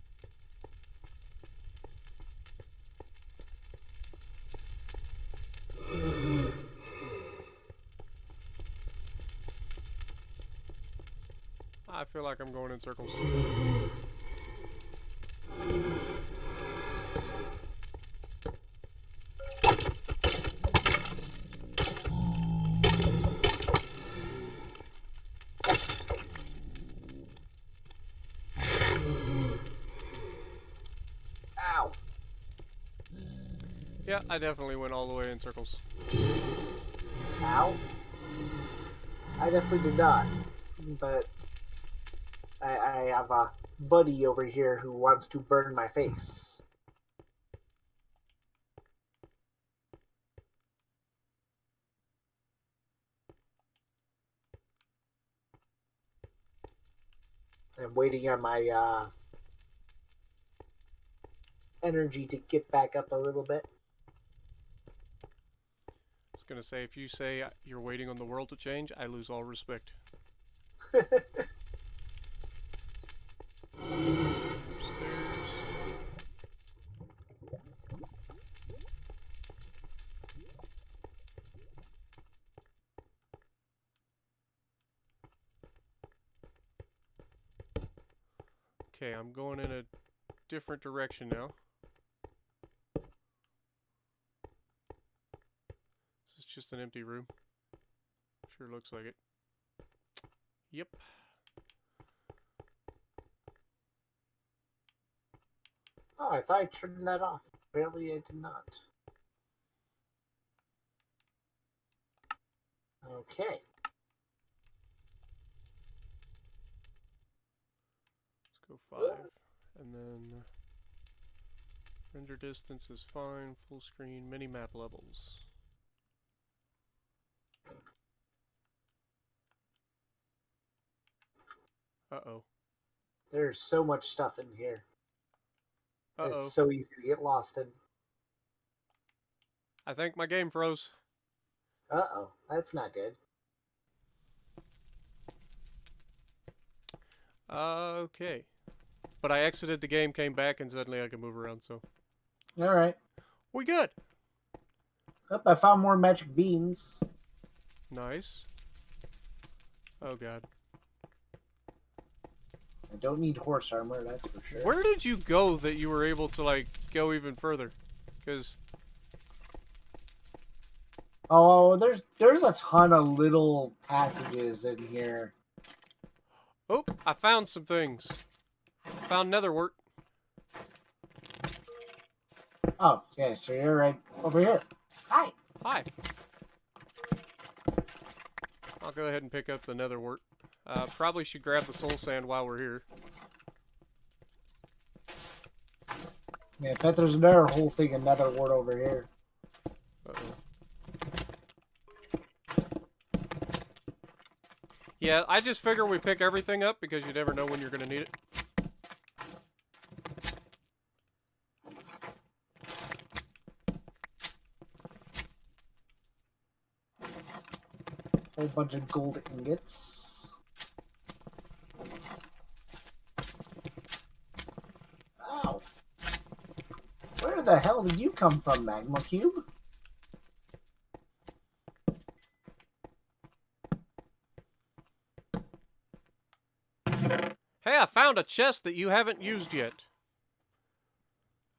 I feel like I'm going in circles. Ow. Yeah, I definitely went all the way in circles. Ow. I definitely did not. But I have a buddy over here who wants to burn my face. I'm waiting on my energy to get back up a little bit. I was gonna say, if you say you're waiting on the world to change, I lose all respect. Okay, I'm going in a different direction now. This is just an empty room. Sure looks like it. Yep. Oh, I thought I turned that off. Apparently I did not. Okay. Let's go 5. And then render distance is fine. Full screen, mini map levels. Uh-oh. There's so much stuff in here. Uh-oh. It's so easy to get lost in. I think my game froze. Uh-oh. That's not good. Okay. But I exited the game, came back, and suddenly I can move around, so... Alright. We good! Oh, I found more magic beans. Nice. Oh, God. I don't need horse armor, that's for sure. Where did you go that you were able to, like, go even further? Because... Oh, there's a ton of little passages in here. Oh, I found some things. Found nether wart. Oh, yeah, so you're right over here. Hi. Hi. I'll go ahead and pick up the nether wart. Probably should grab the soul sand while we're here. Yeah, I bet there's another whole thing of nether wart over here. Uh-oh. Yeah, I just figure we pick everything up because you never know when you're going to need it. Whole bunch of gold ingots. Ow. Where the hell did you come from, Magma Cube? Hey, I found a chest that you haven't used yet.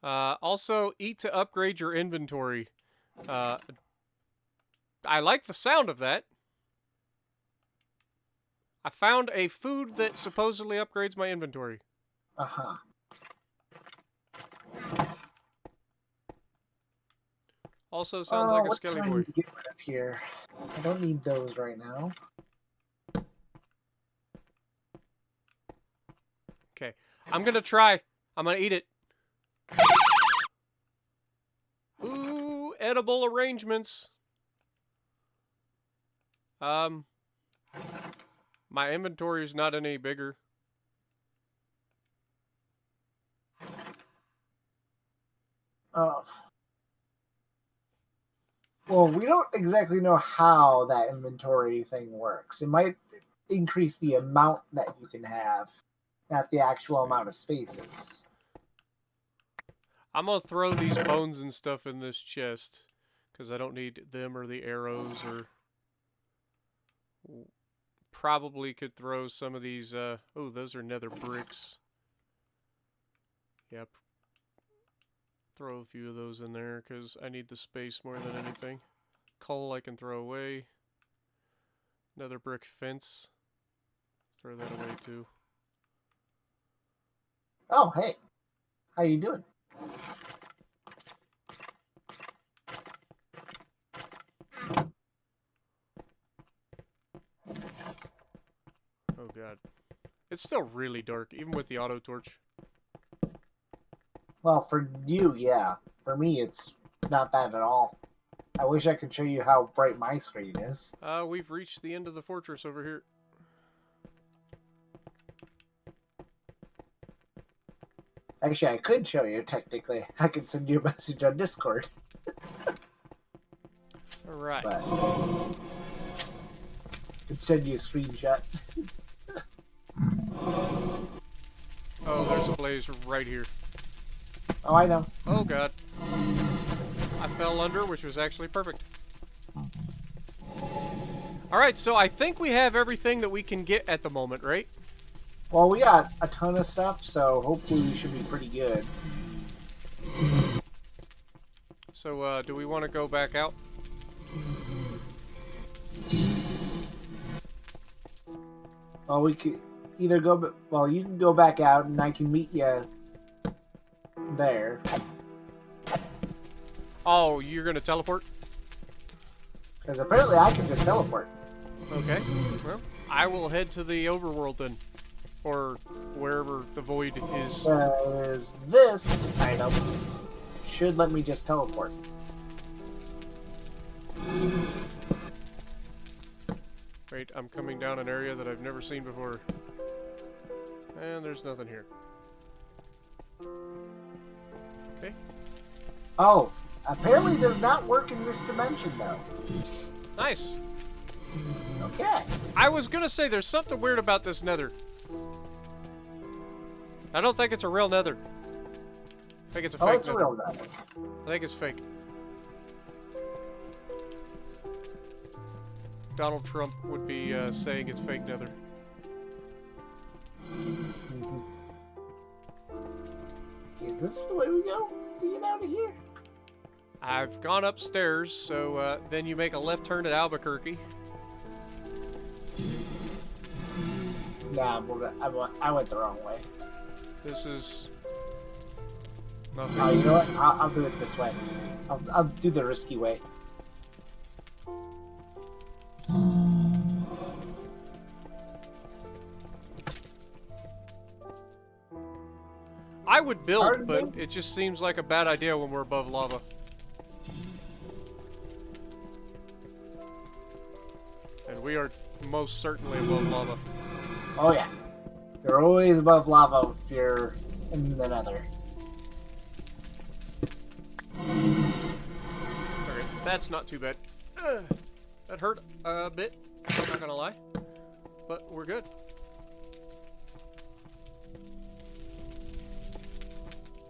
Also, eat to upgrade your inventory. I like the sound of that. I found a food that supposedly upgrades my inventory. Uh-huh. Also sounds like a what skelly can I boy. need to get rid of here? I don't need those right now. Okay, I'm gonna try. I'm gonna eat it. Ooh, edible arrangements. My inventory is not any bigger. Oh. Well, we don't exactly know how that inventory thing works. It might increase the amount that you can have, not the actual amount of spaces. I'm gonna throw these bones and stuff in this chest because I don't need them or the arrows, or probably could throw some of these. Oh, those are nether bricks. Yep. Throw a few of those in there because I need the space more than anything. Coal I can throw away. Nether brick fence. Throw that away too. Oh, hey. How you doing? Oh god. It's still really dark, even with the auto torch. Well, for you, yeah. For me, it's not bad at all. I wish I could show you how bright my screen is. We've reached the end of the fortress over here. Actually, I could show you, technically. I could send you a message on Discord. Alright. But I could send you a screenshot. Oh, there's a blaze right here. Oh, I know. Oh god. I fell under, which was actually perfect. Alright, so I think we have everything that we can get at the moment, right? Well, we got a ton of stuff, so hopefully we should be pretty good. So, do we want to go back out? Well, we could either go... Well, you can go back out, and I can meet you there. Oh, you're gonna teleport? Because apparently I can just teleport. Okay. Well, I will head to the overworld then. Or wherever the void is. Because this item should let me just teleport. Wait, I'm coming down an area that I've never seen before. And there's nothing here. Okay. Oh, apparently does not work in this dimension, though. Nice. Okay. I was gonna say there's something weird about this nether. I don't think it's a real nether. I think it's a fake it's a nether. real nether. I think it's fake. Donald Trump would be saying it's fake nether. Is this the way we go to get out of here? I've gone upstairs, so then you make a left turn at Albuquerque. Nah, I went the wrong way. This is nothing. Oh, you know what? I'll do it this way. I'll do the risky way. I would build, Pardon but me? it just seems like a bad idea when we're above lava. And we are most certainly above lava. Oh yeah. You're always above lava if you're in the nether. Okay, that's not too bad. That hurt a bit, I'm not gonna lie. But we're good.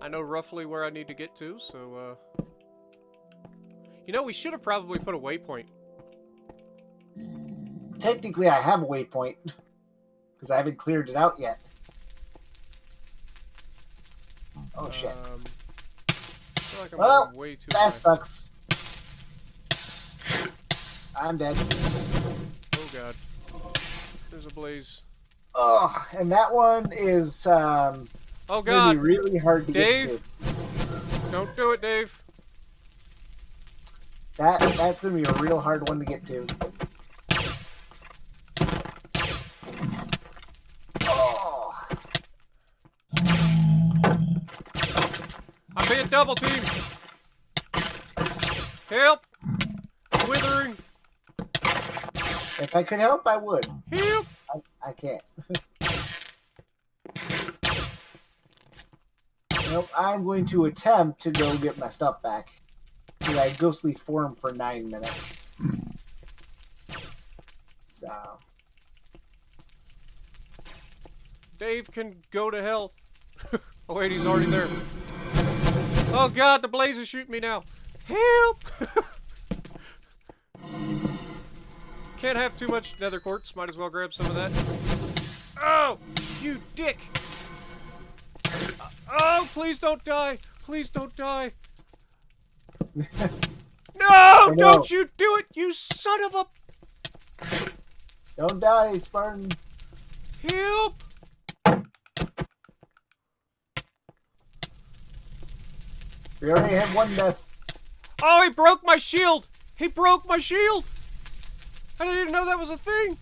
I know roughly where I need to get to, so, you know, we should have probably put a waypoint. Technically, I have a waypoint. Because I haven't cleared it out yet. Oh, shit. I feel like I'm Well, going way too that high. sucks. I'm dead. Oh god. There's a blaze. Oh, and that one is, Oh gonna god! be really hard to Dave? get to. Don't do it, Dave! That's gonna be a real hard one to get to. Oh. I'm being double teamed! Help! Withering! If I could help, I would. Help! I can't. Nope, I'm going to attempt to go get my stuff back. actually, I ghostly form for 9 minutes. So. Dave can go to hell. Oh wait, he's already there. Oh god, the blaze is shooting me now. Help! Can't have too much nether quartz. Might as well grab some of that. Oh, you dick! Oh, please don't die! Please don't die! No! Don't you do it, you son of a... Don't die, Spartan. Help! We already had one death. Oh, he broke my shield! He broke my shield! I didn't even know that was a thing!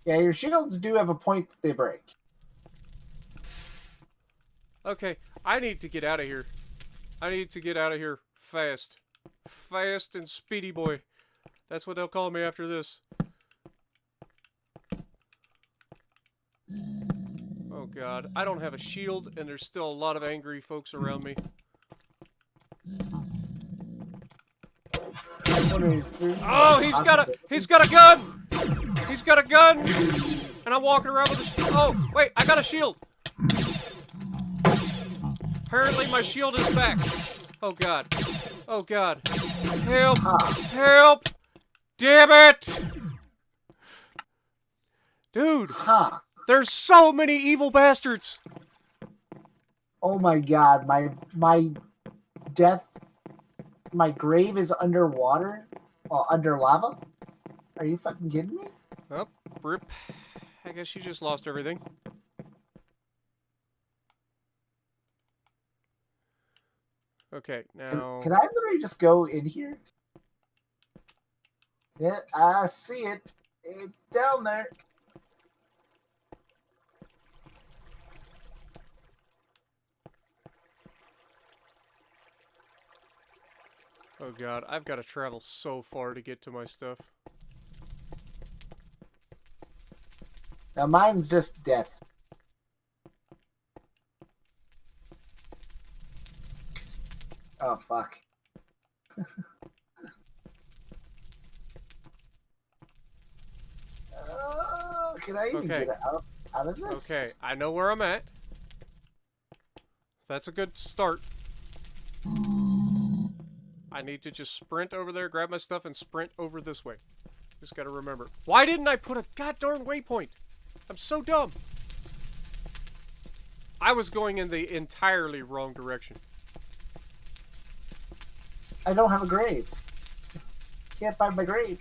Yeah, your shields do have a point that they break. Okay, I need to get out of here. I need to get out of here fast. Fast and speedy boy. That's what they'll call me after this. Oh god, I don't have a shield and there's still a lot of angry folks around me. Oh, he's got a gun! He's got a gun! And I'm walking around with a oh, wait, I got a shield! Apparently my shield is back. Oh god. Oh god. Help! Help! Damn it! Dude! There's so many evil bastards! Oh my god, my death, my grave is underwater? Under lava? Are you fucking kidding me? Oh, rip. I guess you just lost everything. Okay, now... Can I literally just go in here? Yeah, I see it. It's down there. Oh god, I've got to travel so far to get to my stuff. Now mine's just death. Oh, fuck. Can I even get out of this? Okay, I know where I'm at. That's a good start. I need to just sprint over there, grab my stuff, and sprint over this way. Just gotta remember. Why didn't I put a goddamn waypoint? I'm so dumb. I was going in the entirely wrong direction. I don't have a grave. Can't find my grave.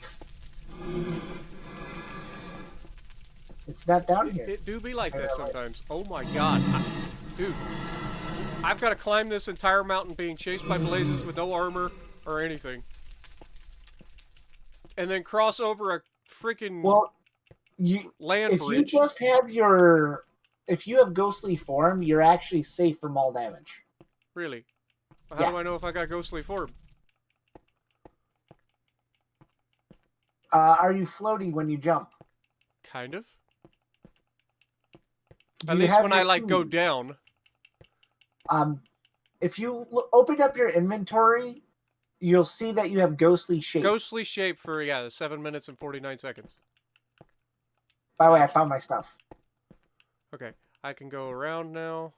It's not down here. It do be like that sometimes. Oh my god. Dude. I've got to climb this entire mountain being chased by blazes with no armor or anything. And then cross over a freaking land bridge. If you just have your... If you have ghostly form, you're actually safe from all damage. Really? How do I know if I got ghostly form? Are you floating when you jump? Kind of. At least when I, like, go down. If you open up your inventory, you'll see that you have ghostly shape. Ghostly shape for, 7 minutes and 49 seconds. By the way, I found my stuff. Okay, I can go around now.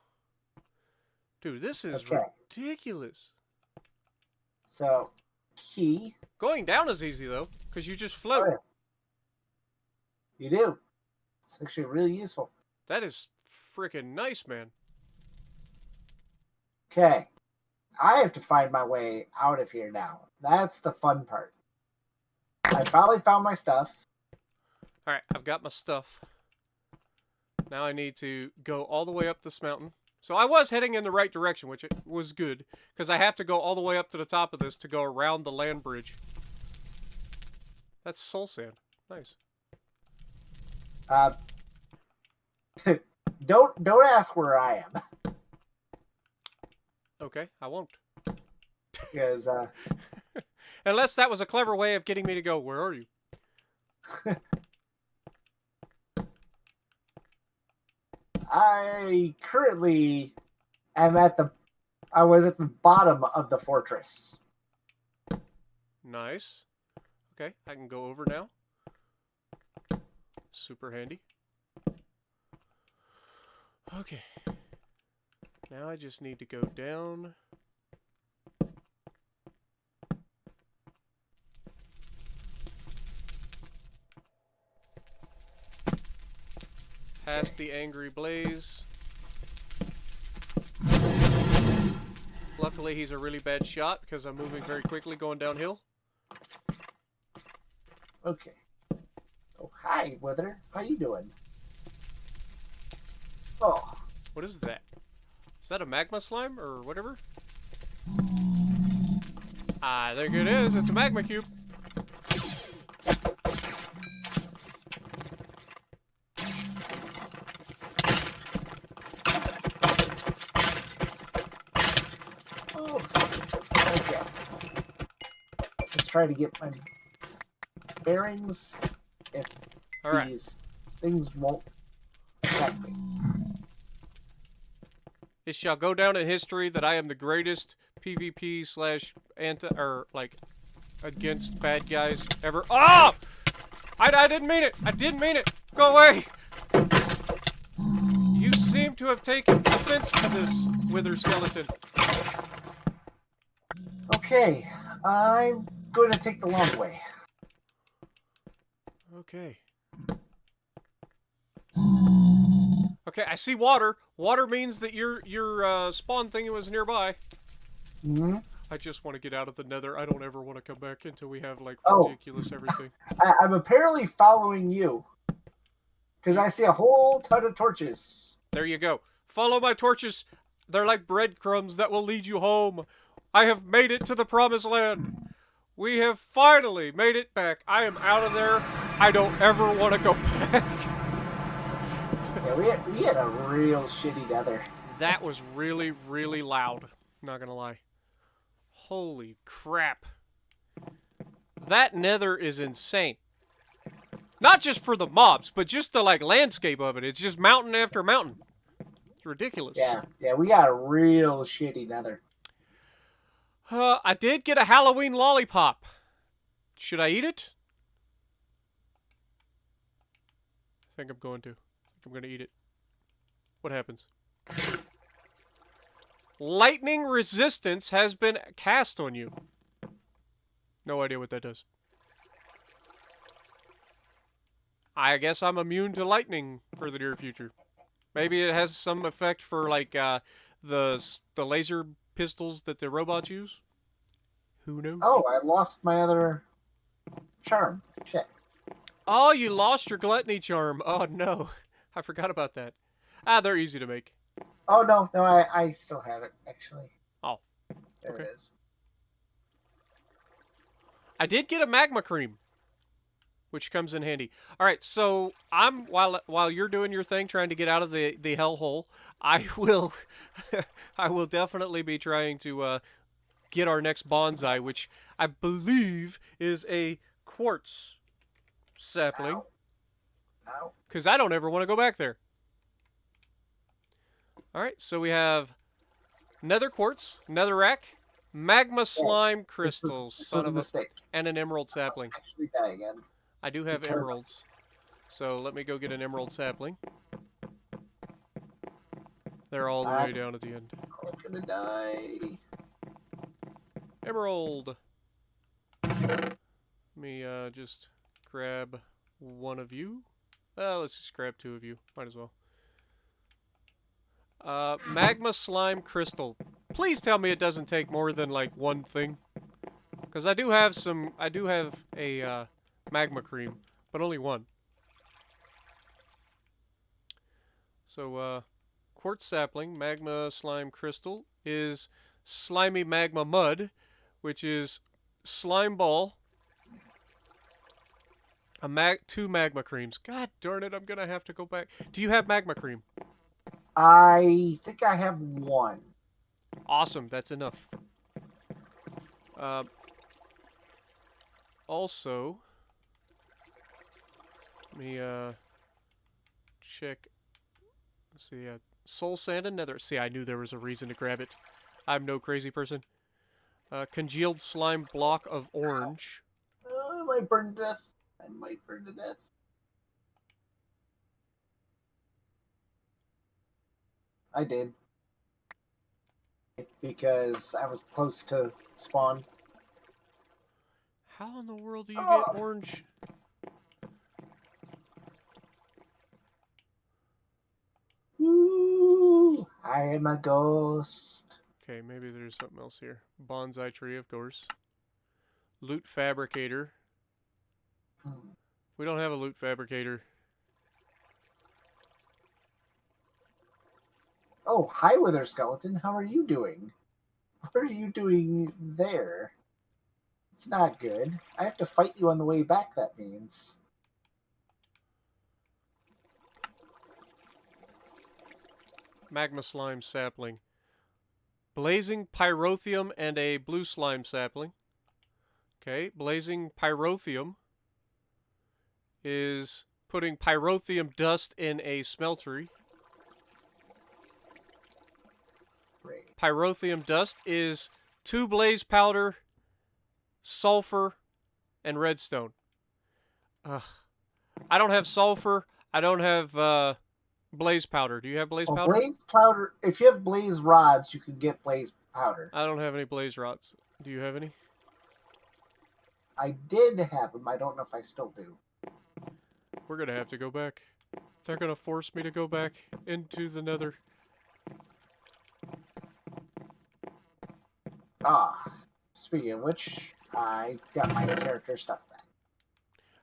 Dude, this is ridiculous. So, key. Going down is easy, though, because you just float. Oh, yeah. You do. It's actually really useful. That is freaking nice, man. Okay. I have to find my way out of here now. That's the fun part. I finally found my stuff. Alright, I've got my stuff. Now I need to go all the way up this mountain. So I was heading in the right direction, which was good, because I have to go all the way up to the top of this to go around the land bridge. That's soul sand. Nice. Don't ask where I am. Okay, I won't. Because unless that was a clever way of getting me to go, where are you? I currently am at the I was at the bottom of the fortress. Nice. Okay, I can go over now. Super handy. Okay. Now I just need to go down. Past the angry blaze. Luckily, he's a really bad shot because I'm moving very quickly going downhill. Okay. Oh, hi, Wither. How you doing? Oh. What is that? Is that a magma slime or whatever? I think it is. It's a magma cube. Oh. Okay. Let's try to get my bearings if these things won't attack me. It shall go down in history that I am the greatest PvP slash against bad guys ever. Oh! I didn't mean it. I didn't mean it. Go away. You seem to have taken offense to this wither skeleton. Okay, I'm going to take the long way. Okay. Okay, I see water. Water means that your spawn thing was nearby. Mm-hmm. I just want to get out of the Nether. I don't ever want to come back until we have like ridiculous everything. I'm apparently following you because I see a whole ton of torches. There you go. Follow my torches. They're like breadcrumbs that will lead you home. I have made it to the promised land. We have finally made it back. I am out of there. I don't ever want to go back. Yeah, we had a real shitty Nether. That was really, really loud. Not gonna lie. Holy crap. That Nether is insane. Not just for the mobs, but just the landscape of it. It's just mountain after mountain. It's ridiculous. Yeah, we got a real shitty Nether. I did get a Halloween lollipop. Should I eat it? I think I'm going to. I'm going to eat it. What happens? Lightning resistance has been cast on you. No idea what that does. I guess I'm immune to lightning for the near future. Maybe it has some effect for the laser pistols that the robots use. Who knows? Oh, I lost my other charm. Shit. Oh, you lost your gluttony charm. Oh no, I forgot about that. Ah, they're easy to make. Oh no, I still have it actually. Oh, there okay. it is. I did get a magma cream, which comes in handy. All right, so I'm while you're doing your thing, trying to get out of the hellhole, I will I will definitely be trying to get our next bonsai, which I believe is a quartz sapling. Ow. Because I don't ever want to go back there. All right, so we have nether quartz, netherrack, magma slime crystals, This was a mistake. and an emerald sapling. I'll actually die again. I do have emeralds, so let me go get an emerald sapling. They're all the way down at the end. I'm gonna die. Emerald. Let me just grab one of you. Let's just grab two of you. Might as well. Magma slime crystal. Please tell me it doesn't take more than one thing, because I do have a magma cream, but only one. So quartz sapling, magma slime crystal is slimy magma mud, which is slime ball. Two magma creams. God darn it! I'm gonna have to go back. Do you have magma cream? I think I have one. Awesome, that's enough. Also, let me check. Let's see, soul sand and nether. See, I knew there was a reason to grab it. I'm no crazy person. Congealed slime block of orange. I might burn to death. I might burn to death. I did. Because I was close to spawn. How in the world do you Oh! get orange? Ooh, I am a ghost. Okay, maybe there's something else here. Bonsai tree, of course. Loot fabricator. Hmm. We don't have a loot fabricator. Oh, hi, Wither Skeleton. How are you doing? What are you doing there? It's not good. I have to fight you on the way back, that means. Magma slime sapling. Blazing pyrotheum and a blue slime sapling. Okay, blazing pyrotheum is putting pyrotheum dust in a smeltery. Great. Pyrotheum dust is 2 blaze powder, sulfur, and redstone. Ugh. I don't have sulfur. I don't have blaze powder. Do you have blaze Well, powder? blaze powder. If you have blaze rods, you can get blaze powder. I don't have any blaze rods. Do you have any? I did have them. I don't know if I still do. We're gonna have to go back. They're gonna force me to go back into the Nether. Ah, speaking of which, I got my character stuff back.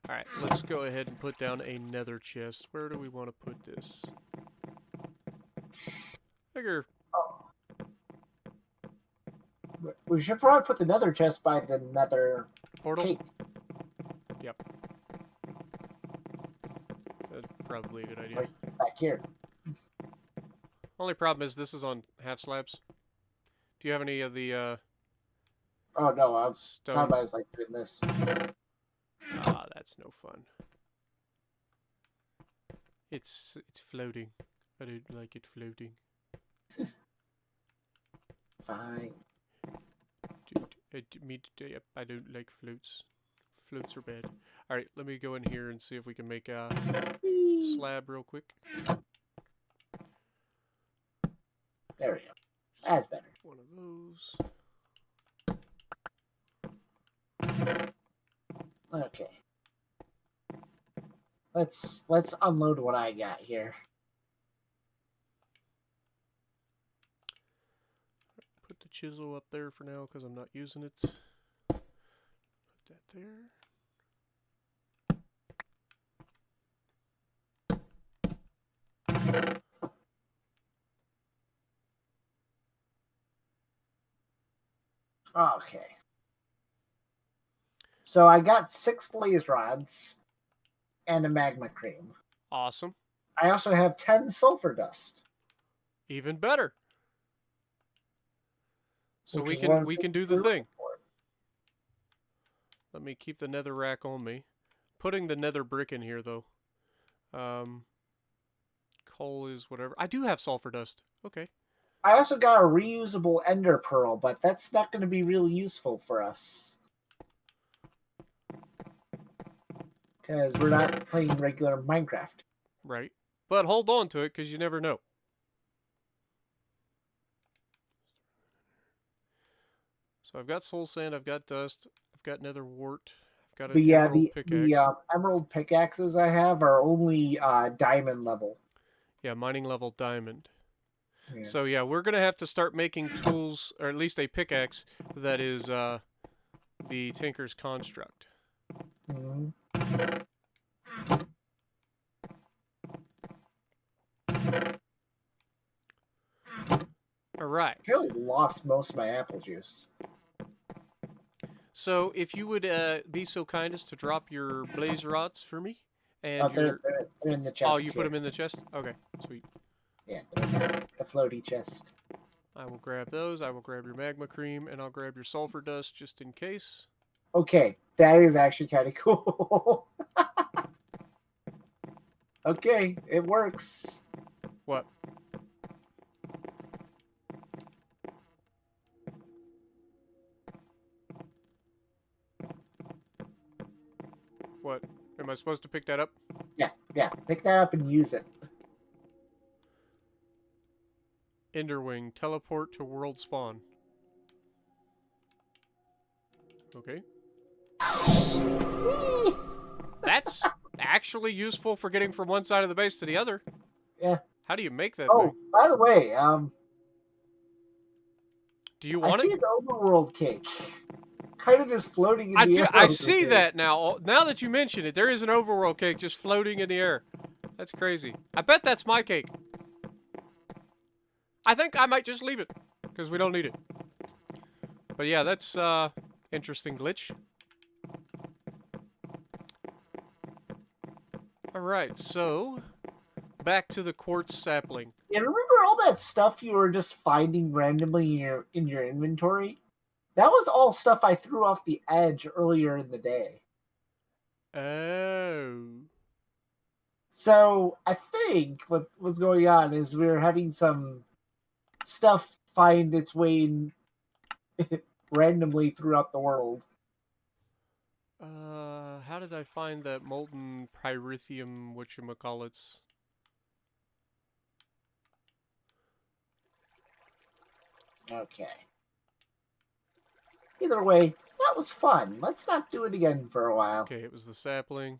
Alright, let's go ahead and put down a Nether chest. Where do we want to put this? Figure. Oh. We should probably put the nether chest by the nether Portal? cave. Yep. That's probably a good idea. Like back here. Only problem is this is on half slabs. Do you have any of the Oh no, I was stone? talking about is like doing this. Ah, that's no fun. It's floating. I don't like it floating. Fine. Yep, I don't like floats. Floats are bad. Alright, let me go in here and see if we can make a slab real quick. There we go. That's better. One of those. Okay. Let's unload what I got here. Put the chisel up there for now because I'm not using it. Put that there. Okay. So I got 6 blaze rods and a magma cream. Awesome. I also have 10 sulfur dust. Even better. So which we is what can do the thing. Let me keep the nether rack on me. Putting the nether brick in here though. Coal is whatever. I do have sulfur dust. Okay. I also got a reusable ender pearl, but that's not going to be really useful for us. Because we're not playing regular Minecraft. Right. But hold on to it because you never know. So I've got soul sand, I've got dust, I've got nether wart, I've got an emerald pickaxe. The emerald pickaxes I have are only diamond level. Yeah, mining level diamond. Yeah. So yeah, we're gonna have to start making tools, or at least a pickaxe that is the Tinker's Construct. Mm-hmm. All right. I really lost most of my apple juice. So if you would be so kind as to drop your blaze rods for me, and They're in the chest. Oh, you put them in the chest? Okay, sweet. Yeah, they're in the floaty chest. I will grab those. I will grab your magma cream, and I'll grab your sulfur dust just in case. Okay, that is actually kind of cool. Okay, it works. What? What? Am I supposed to pick that up? Yeah. Pick that up and use it. Enderwing. Teleport to world spawn. Okay. Whee! That's actually useful for getting from one side of the base to the other. Yeah. How do you make that Oh, thing? by the way, Do you I want see it? an overworld cake, kind of just floating in the air. I over see here. that now. Now that you mention it, there is an overworld cake just floating in the air. That's crazy. I bet that's my cake. I think I might just leave it because we don't need it. But yeah, that's interesting glitch. All right, so back to the quartz sapling. Yeah, remember all that stuff you were just finding randomly in your inventory? That was all stuff I threw off the edge earlier in the day. Oh. So I think what's going on is we're having some stuff find its way in randomly throughout the world. How did I find that molten pyrithium whatchamacallits? Okay. Either way, that was fun. Let's not do it again for a while. Okay, it was the sapling.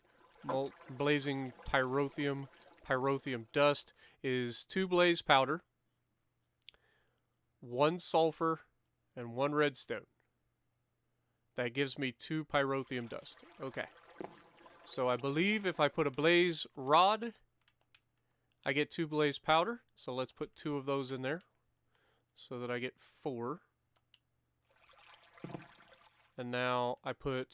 Blazing pyrotheum. Pyrotheum dust is 2 blaze powder, 1 sulfur, and 1 redstone. That gives me 2 pyrotheum dust. Okay. So I believe if I put a blaze rod, I get 2 blaze powder. So let's put 2 of those in there so that I get 4. And now I put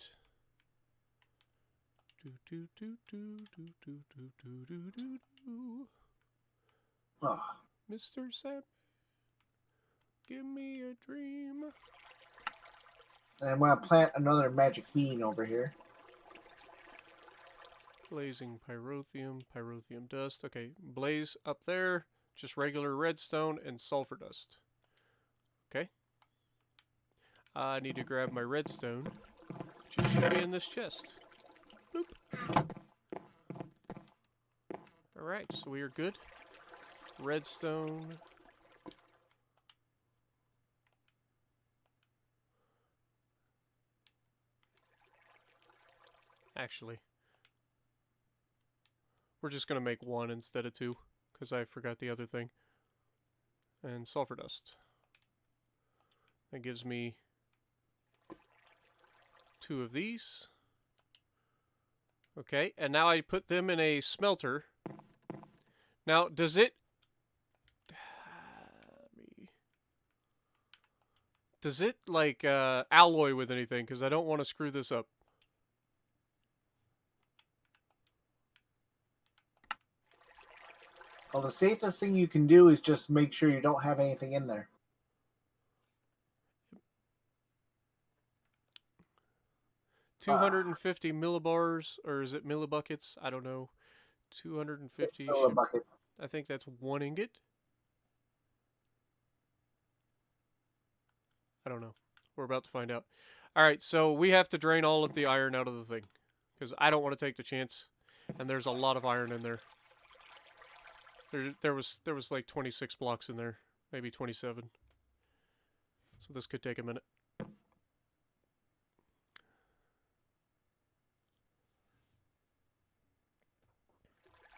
Oh, Mr. Sam, give me a dream. and I'm going to plant another magic bean over here. Blazing pyrotheum, pyrotheum dust. Okay, blaze up there, just regular redstone and sulfur dust. Okay. I need to grab my redstone, which should be in this chest. Boop. Alright, so we are good. Redstone. Actually, we're just going to make 1 instead of 2, because I forgot the other thing. And sulfur dust. That gives me 2 of these. Okay, and now I put them in a smelter. Now, does it... Does it, like, alloy with anything? Because I don't want to screw this up. Well, the safest thing you can do is just make sure you don't have anything in there. 250 millibars, or is it millibuckets? I don't know. 250 Fill the should... bucket. I think that's 1 ingot. I don't know. We're about to find out. Alright, so we have to drain all of the iron out of the thing. Because I don't want to take the chance. And there's a lot of iron in there. There was like 26 blocks in there. Maybe 27. So this could take a minute.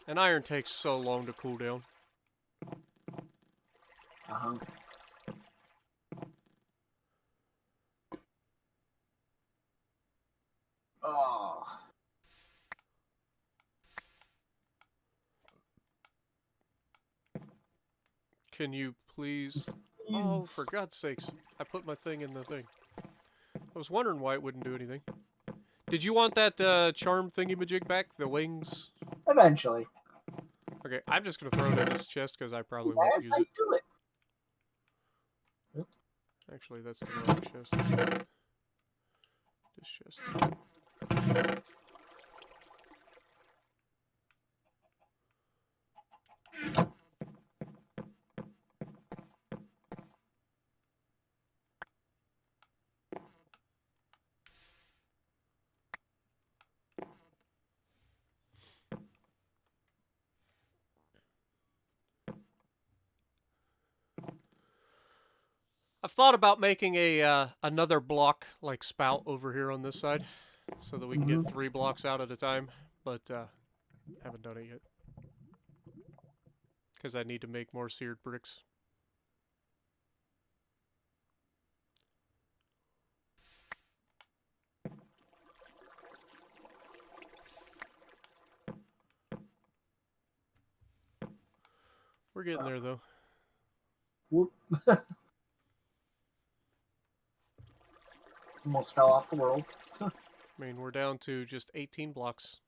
And iron takes so long to cool down. Uh-huh. Oh. Can you please... Oh, for God's sakes. I put my thing in the thing. I was wondering why it wouldn't do anything. Did you want that charm thingy-majig back? The wings? Eventually. Okay, I'm just going to throw it in this chest because I probably won't As use I it. do it. Actually, that's the wrong chest. This chest. I've thought about making a another block like spout over here on this side, so that we can get 3 blocks out at a time. But haven't done it yet because I need to make more seared bricks. We're getting there though. Whoop. Almost fell off the world. I mean, we're down to just 18 blocks.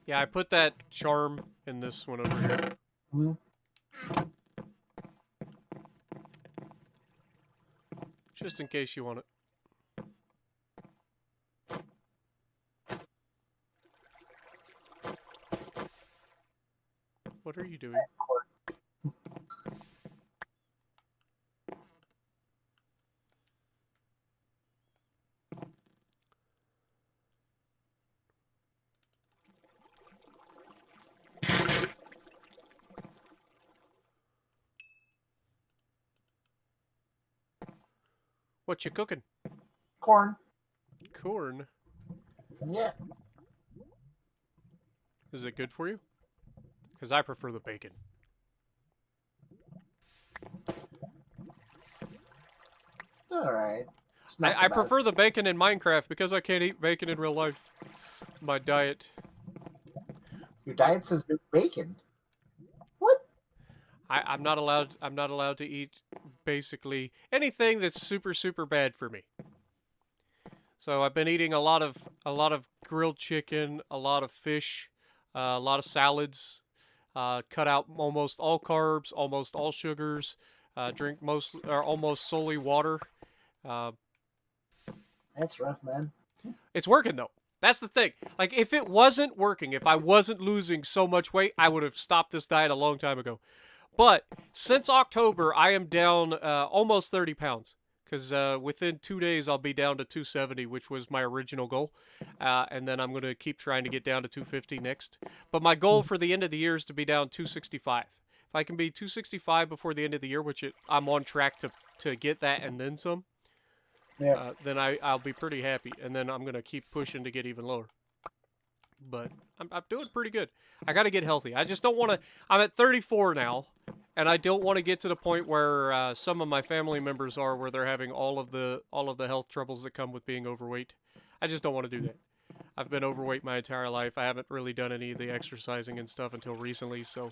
Yeah, I put that charm in this one over here. Just in case you want it. What are you doing? What you cooking? Corn. Corn? Yeah. Is it good for you? Because I prefer the bacon. Alright. I prefer the bacon in Minecraft because I can't eat bacon in real life. My diet. Your diet says no bacon. What? I'm not allowed to eat basically anything that's super bad for me. So I've been eating a lot of grilled chicken, a lot of fish, a lot of salads. Cut out almost all carbs, almost all sugars. Drink almost solely water. That's rough, man. It's working though. That's the thing. Like if it wasn't working, if I wasn't losing so much weight, I would have stopped this diet a long time ago. But since October, I am down almost 30 pounds. Because within 2 days, I'll be down to 270, which was my original goal. And then I'm going to keep trying to get down to 250 next. But my goal for the end of the year is to be down 265. If I can be 265 before the end of the year, which I'm on track to get that and then some, then I'll be pretty happy. And then I'm going to keep pushing to get even lower. But I'm doing pretty good. I got to get healthy. I just don't want to. I'm at 34 now, and I don't want to get to the point where some of my family members are, where they're having all of the health troubles that come with being overweight. I just don't want to do that. I've been overweight my entire life. I haven't really done any of the exercising and stuff until recently, so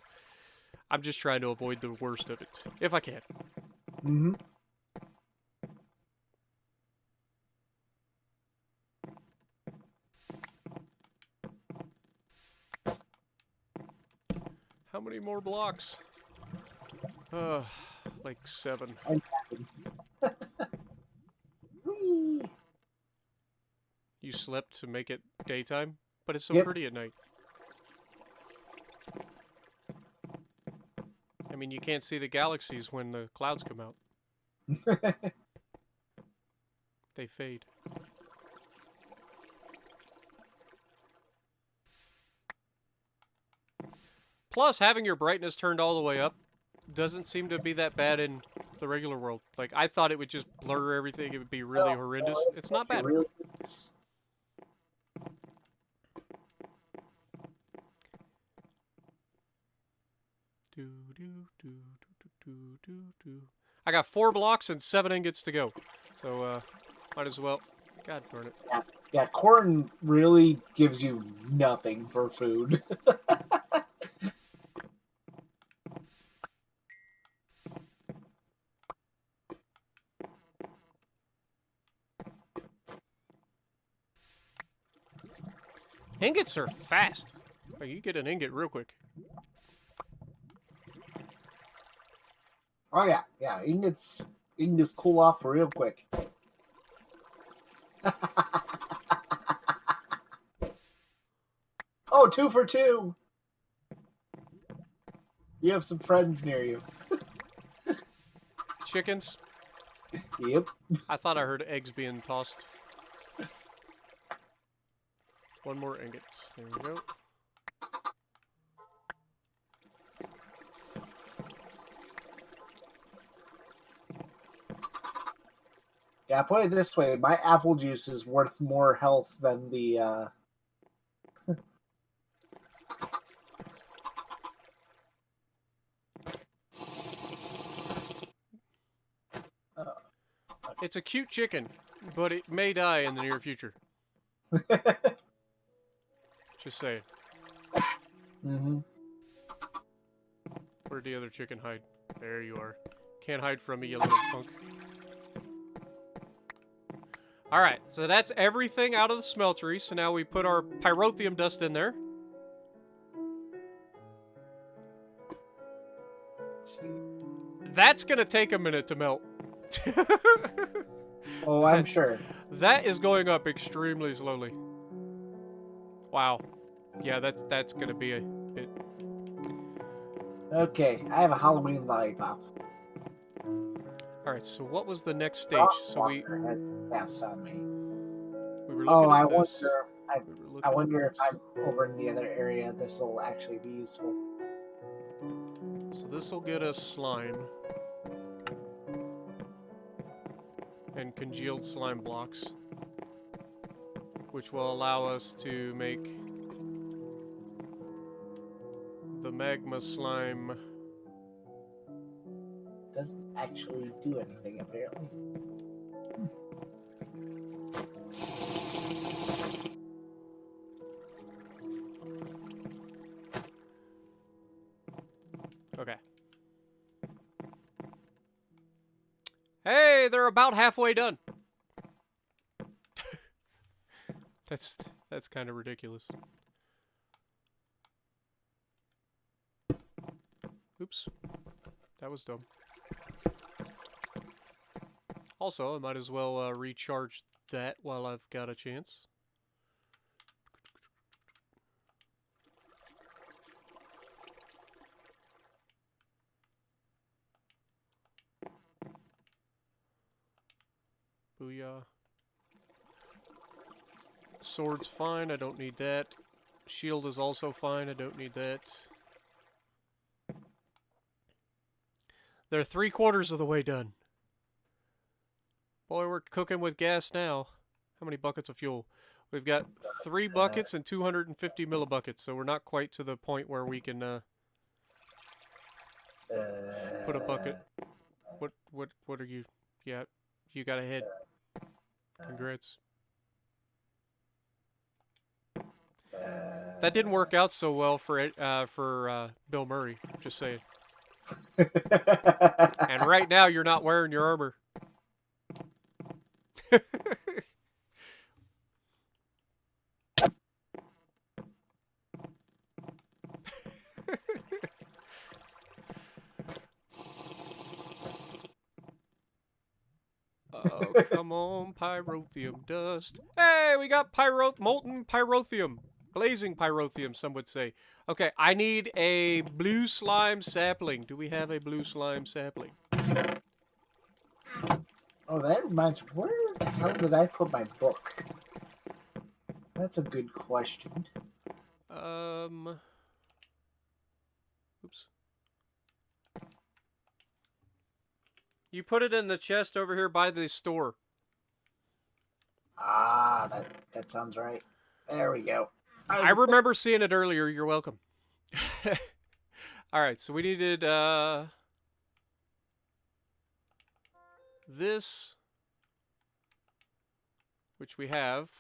I'm just trying to avoid the worst of it, if I can. Mm-hmm. How many more blocks? Like 7. You slept to make it daytime? But it's so pretty at night. I mean, you can't see the galaxies when the clouds come out. They fade. Plus, having your brightness turned all the way up doesn't seem to be that bad in the regular world. Like, I thought it would just blur everything. It would be really horrendous. It's not bad. Really I got 4 blocks and 7 ingots to go. So, might as well. God darn it. Yeah, corn really gives you nothing for food. Ingots are fast. Like, you get an ingot real quick. Oh yeah, ingots cool off real quick. Oh, 2 for 2. You have some friends near you. Chickens? Yep. I thought I heard eggs being tossed. One more ingot. There we go. Yeah, put it this way. My apple juice is worth more health than the... It's a cute chicken, but it may die in the near future. Just saying. Mm-hmm. Where'd the other chicken hide? There you are. Can't hide from me, you little punk. Alright, so that's everything out of the smeltery. So now we put our pyrotheum dust in there. Let's see. That's gonna take a minute to melt. Oh, I'm sure. That is going up extremely slowly. Wow. Yeah, that's gonna be a bit. Okay, I have a Halloween lollipop. Alright, so what was the next stage? So we Frostwalker has passed on me. were Oh, looking I at this. wonder. We were I looking wonder at if I'm over in the other area. This will actually be useful. So this will get us slime. And congealed slime blocks. Which will allow us to make the magma slime. Doesn't actually do anything apparently. Okay. Hey, they're about halfway done. That's kind of ridiculous. Oops. That was dumb. Also, I might as well recharge that while I've got a chance. Booyah. Sword's fine, I don't need that. Shield is also fine, I don't need that. They're 3/4 of the way done. Boy, we're cooking with gas now. How many buckets of fuel? We've got 3 buckets and 250 millibuckets, so we're not quite to the point where we can put a bucket. What are you? Yeah, you got a head. Congrats. That didn't work out so well for Bill Murray. Just saying. And right now, you're not wearing your armor. Oh, come on, pyrotheum dust. Hey, we got molten pyrotheum. Blazing pyrotheum, some would say. Okay, I need a blue slime sapling. Do we have a blue slime sapling? Oh, that reminds me. Where the hell did I put my book? That's a good question. Oops. You put it in the chest over here by the store. Ah, that sounds right. There we go. I remember seeing it earlier. You're welcome. Alright, so we needed, this, which we have,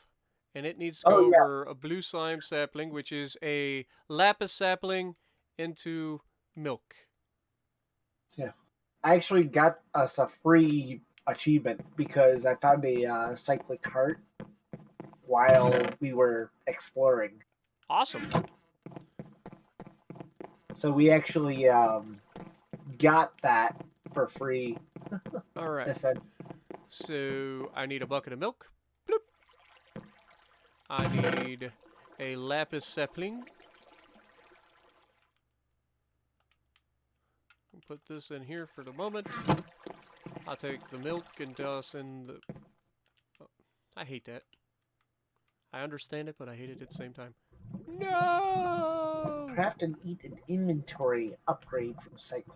and it needs to go over a blue slime sapling, which is a lapis sapling into milk. Yeah. I actually got us a free achievement because I found a cyclic heart while we were exploring. Awesome. So we actually got that for free. Alright. I said, So I need a bucket of milk. Bloop. I need a lapis sapling. Put this in here for the moment. I'll take the milk and toss in the... Oh, I hate that. I understand it, but I hate it at the same time. No! Craft and eat an inventory upgrade from Cycle.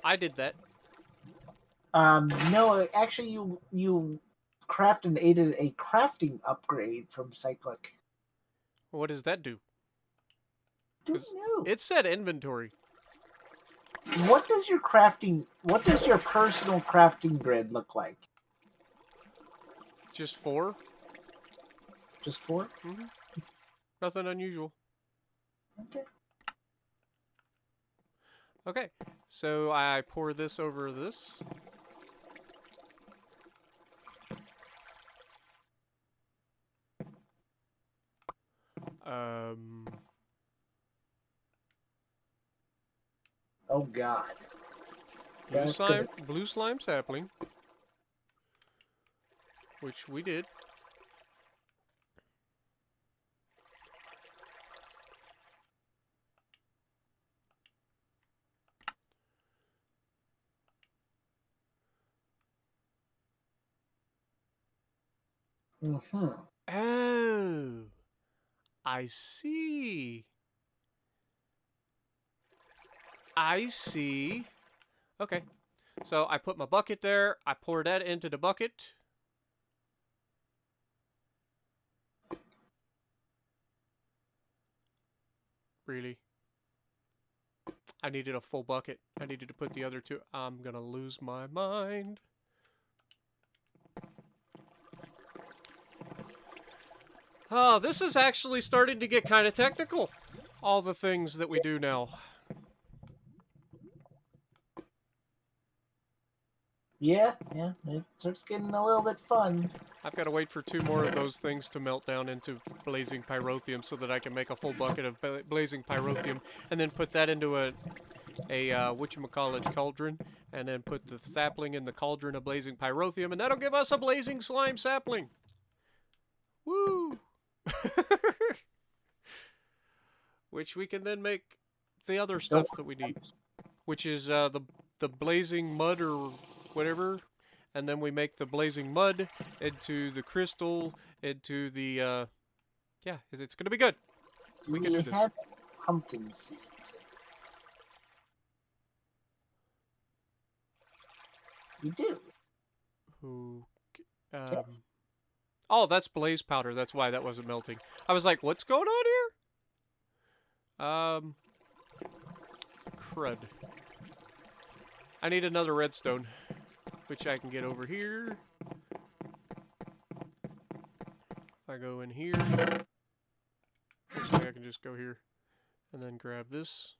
I did that. No, actually, you craft and aided a crafting upgrade from Cyclic. What does that do? Don't know. It said inventory. What does your personal crafting grid look like? Just 4? Just 4? Mm-hmm. Nothing unusual. Okay. Okay, so I pour this over this. Oh God. That's gonna... Blue slime sapling, which we did. Mm-hmm. Oh, I see. I see. Okay, so I put my bucket there. I pour that into the bucket. Really? I needed a full bucket. I needed to put the other two. I'm gonna lose my mind. Oh, this is actually starting to get kind of technical. All the things that we do now. Yeah, it starts getting a little bit fun. I've got to wait for 2 more of those things to melt down into blazing pyrotheum so that I can make a full bucket of blazing pyrotheum and then put that into a whatchamacallit cauldron and then put the sapling in the cauldron of blazing pyrotheum and that'll give us a blazing slime sapling. Woo! Which we can then make the other stuff that we need, which is the blazing mud or whatever. And then we make the blazing mud into the crystal, into the, yeah, it's going to be good. We can do this. Have pumpkin seeds? We do. Oh, that's blaze powder. That's why that wasn't melting. I was like, what's going on here? Crud. I need another redstone, which I can get over here. If I go in here, actually I can just go here and then grab this.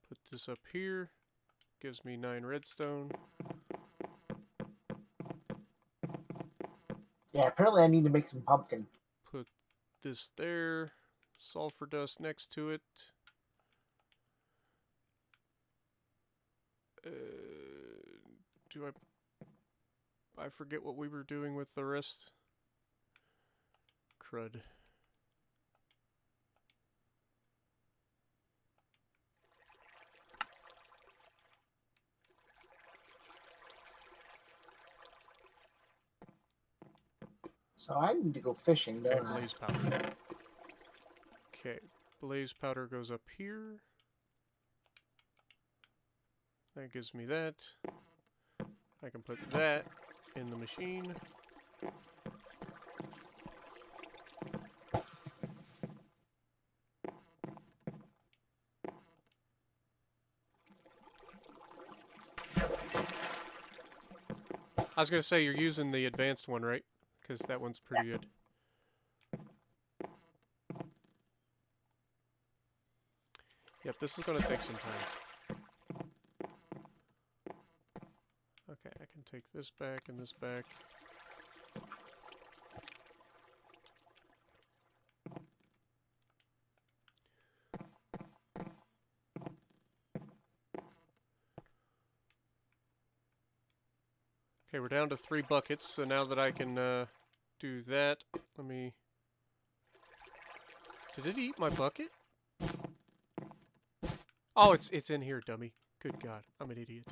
Put this up here. Gives me 9 redstone. Yeah, apparently I need to make some pumpkin. Put this there. Sulfur dust next to it. I forget what we were doing with the rest. Crud. So I need to go fishing, Okay, don't I? blaze powder. Okay, blaze powder goes up here. That gives me that. I can put that in the machine. I was going to say you're using the advanced one, right? Because that one's pretty good. Yep, this is going to take some time. Okay, I can take this back and this back. Okay, we're down to 3 buckets, so now that I can do that, let me... Did it eat my bucket? Oh, it's in here, dummy. Good God, I'm an idiot.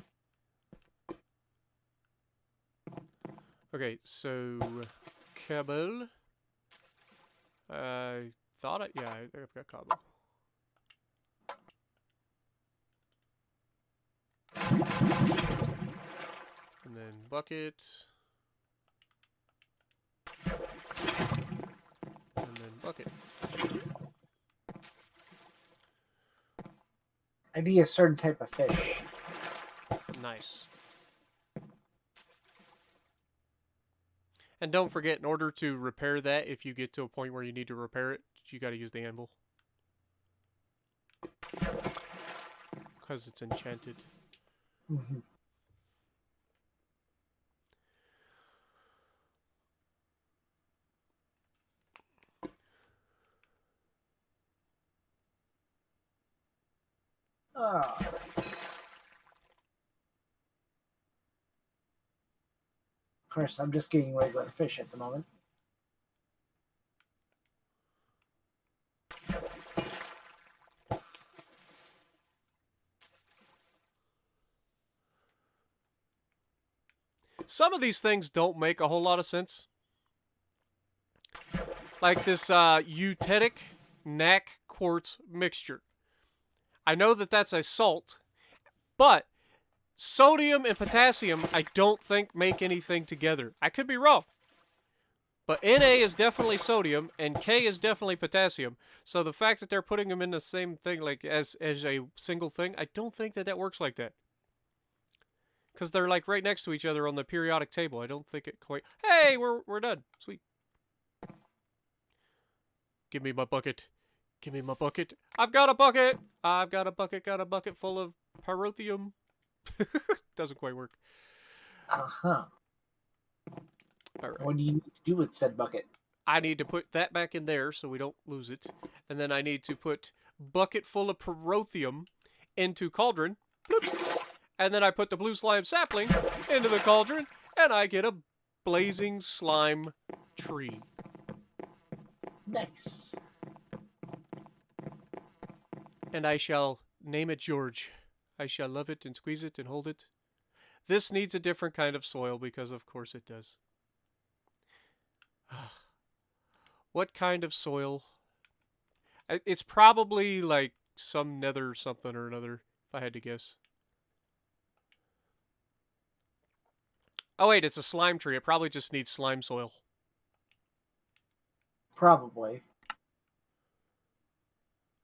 Okay, so... Cobble. I thought yeah, I've got cobble. And then bucket. And then bucket. I need a certain type of fish. Nice. And don't forget, in order to repair that, if you get to a point where you need to repair it, you gotta use the anvil. Because it's enchanted. Mm-hmm. Ah. Of course, I'm just getting regular fish at the moment. Some of these things don't make a whole lot of sense. Like this eutetic knack quartz mixture. I know that that's a salt, but sodium and potassium I don't think make anything together. I could be wrong. But Na is definitely sodium and K is definitely potassium. So the fact that they're putting them in the same thing like as a single thing, I don't think that works like that. Because they're like right next to each other on the periodic table. I don't think it quite... Hey, we're done. Sweet. Give me my bucket. Give me my bucket. I've got a bucket. I've got a bucket full of pyrotheum. Doesn't quite work. Uh-huh. All right. What do you need to do with said bucket? I need to put that back in there so we don't lose it. And then I need to put bucket full of pyrotheum into cauldron. Bloop. And then I put the blue slime sapling into the cauldron, and I get a blazing slime tree. Nice. And I shall name it George. I shall love it and squeeze it and hold it. This needs a different kind of soil because of course it does. What kind of soil? It's probably like some nether something or another, if I had to guess. Oh wait, it's a slime tree. It probably just needs slime soil. Probably.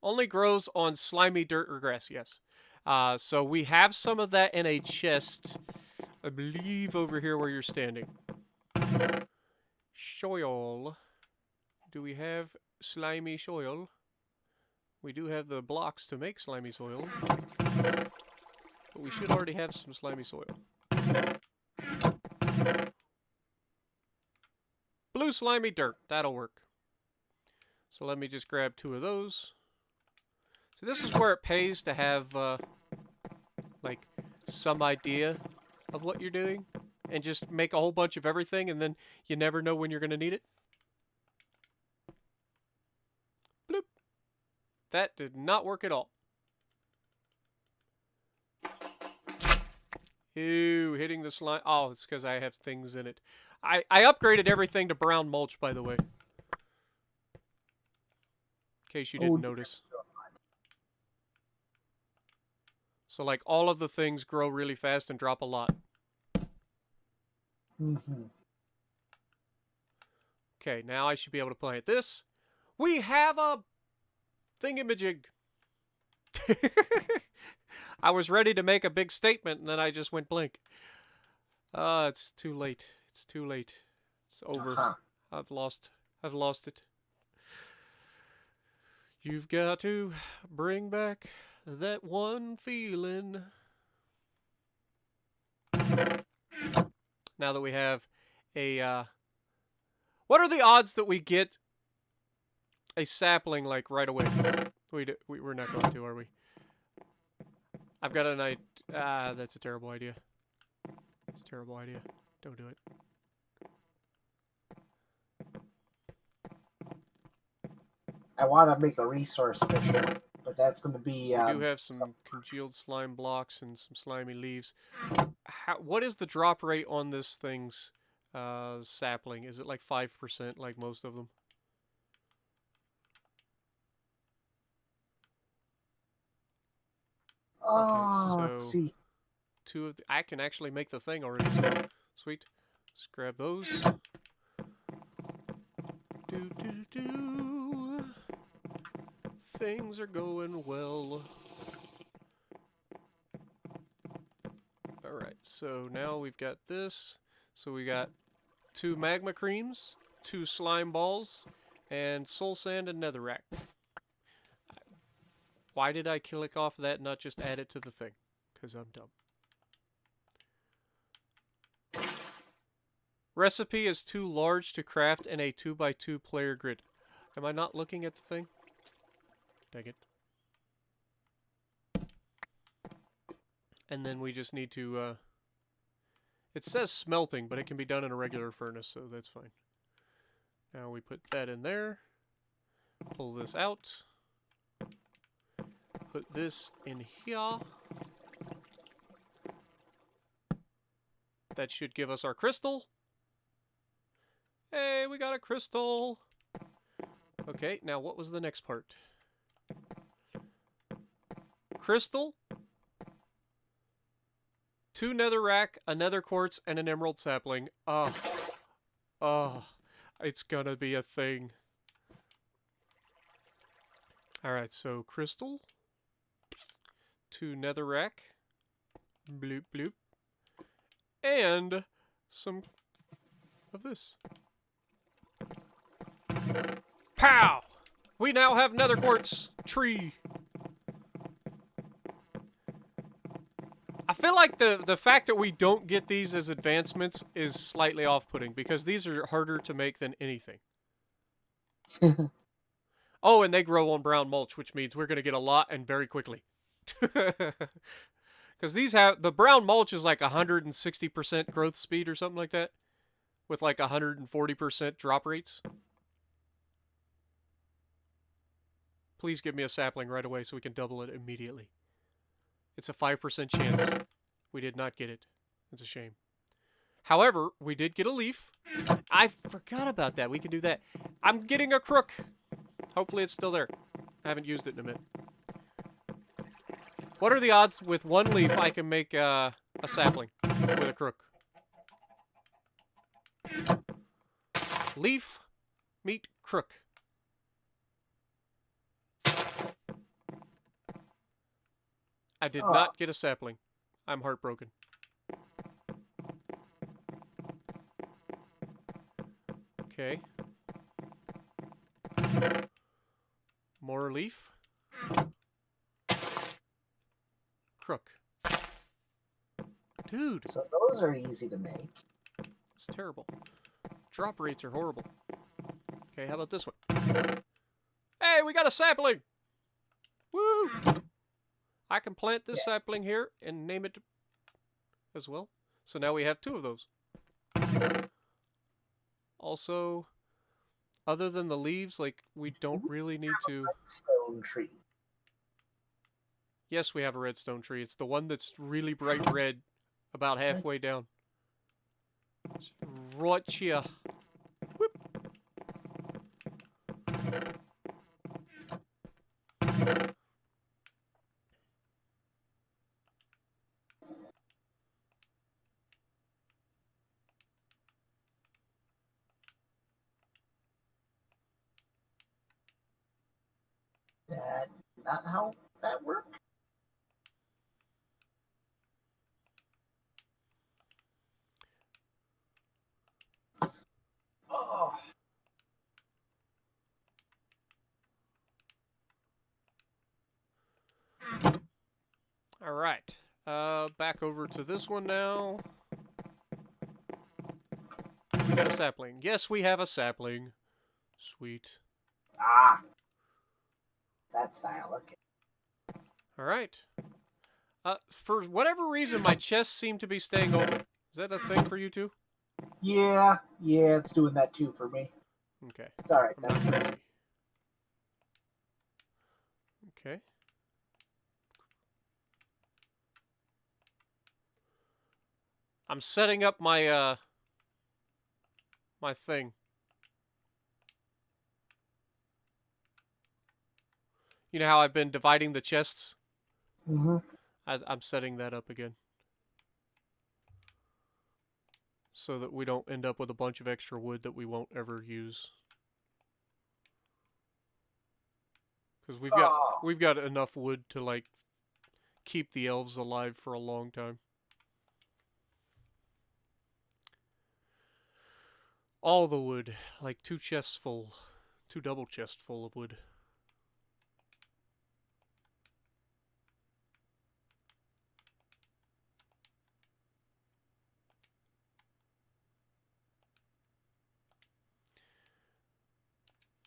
Only grows on slimy dirt or grass, yes. So we have some of that in a chest, I believe over here where you're standing. Soil. Do we have slimy soil? We do have the blocks to make slimy soil. But we should already have some slimy soil. Blue slimy dirt. That'll work. So let me just grab 2 of those. So this is where it pays to have, like, some idea of what you're doing. And just make a whole bunch of everything, and then you never know when you're going to need it. Bloop. That did not work at all. Ew, hitting the slime. Oh, it's because I have things in it. I upgraded everything to brown mulch, by the way. In case you didn't notice. So, like, all of the things grow really fast and drop a lot. Mm-hmm. Okay, now I should be able to plant this. We have a thingamajig. I was ready to make a big statement, and then I just went blank. It's too late. It's too late. It's over. Uh-huh. I've lost it. You've got to bring back that one feeling. Now that we have a, what are the odds that we get a sapling, like, right away? We're not going to, are we? I've got an idea. That's a terrible idea. It's a terrible idea. Don't do it. I want to make a resource fisher, but that's going to be... We do have some congealed slime blocks and some slimy leaves. What is the drop rate on this thing's sapling? Is it like 5% like most of them? Oh, okay, let's see. Two of I can actually make the thing already. So sweet. Let's grab those. Do. Things are going well. Alright, so now we've got this. So we got 2 magma creams, 2 slime balls, and soul sand and netherrack. Why did I click off that and not just add it to the thing? Because I'm dumb. Recipe is too large to craft in a 2x2 player grid. Am I not looking at the thing? Dang it. And then we just need to, it says smelting, but it can be done in a regular furnace, so that's fine. Now we put that in there. Pull this out. Put this in here. That should give us our crystal. Hey, we got a crystal. Okay, now what was the next part? Crystal, 2 netherrack, a nether quartz, and an emerald sapling. Oh, it's gonna be a thing. Alright, so crystal, 2 netherrack, bloop bloop, and some of this. Pow! We now have nether quartz tree. I feel like the fact that we don't get these as advancements is slightly off-putting because these are harder to make than anything. Oh, and they grow on brown mulch, which means we're going to get a lot and very quickly. Because these have... The brown mulch is like 160% growth speed or something like that. With like 140% drop rates. Please give me a sapling right away so we can double it immediately. It's a 5% chance. We did not get it. It's a shame. However, we did get a leaf. I forgot about that. We can do that. I'm getting a crook. Hopefully it's still there. I haven't used it in a minute. What are the odds with 1 leaf I can make a sapling with a crook? Leaf, meet crook. I did not get a sapling. I'm heartbroken. Okay. More leaf. Crook. Dude. So those are easy to make. It's terrible. Drop rates are horrible. Okay, how about this one? Hey, we got a sapling! Woo! I can plant this sapling here and name it as well. So now we have 2 of those. Also, other than the leaves, like, we don't really need to... Redstone tree. Yes, we have a redstone tree. It's the one that's really bright red, about halfway down. It's right here. Whoop. That not how that works. Oh. All right. Back over to this one now. We got a sapling. Yes, we have a sapling. Sweet. Ah. That's not looking. All right. For whatever reason, my chests seem to be staying open. Is that a thing for you too? Yeah, it's doing that too for me. Okay. It's alright I'm not then. crazy. Okay. I'm setting up my my thing. You know how I've been dividing the chests? Mm-hmm. I'm setting that up again. So that we don't end up with a bunch of extra wood that we won't ever use. Because Oh, we've got enough wood to like keep the elves alive for a long time. All the wood, like 2 chests full, 2 double chests full of wood.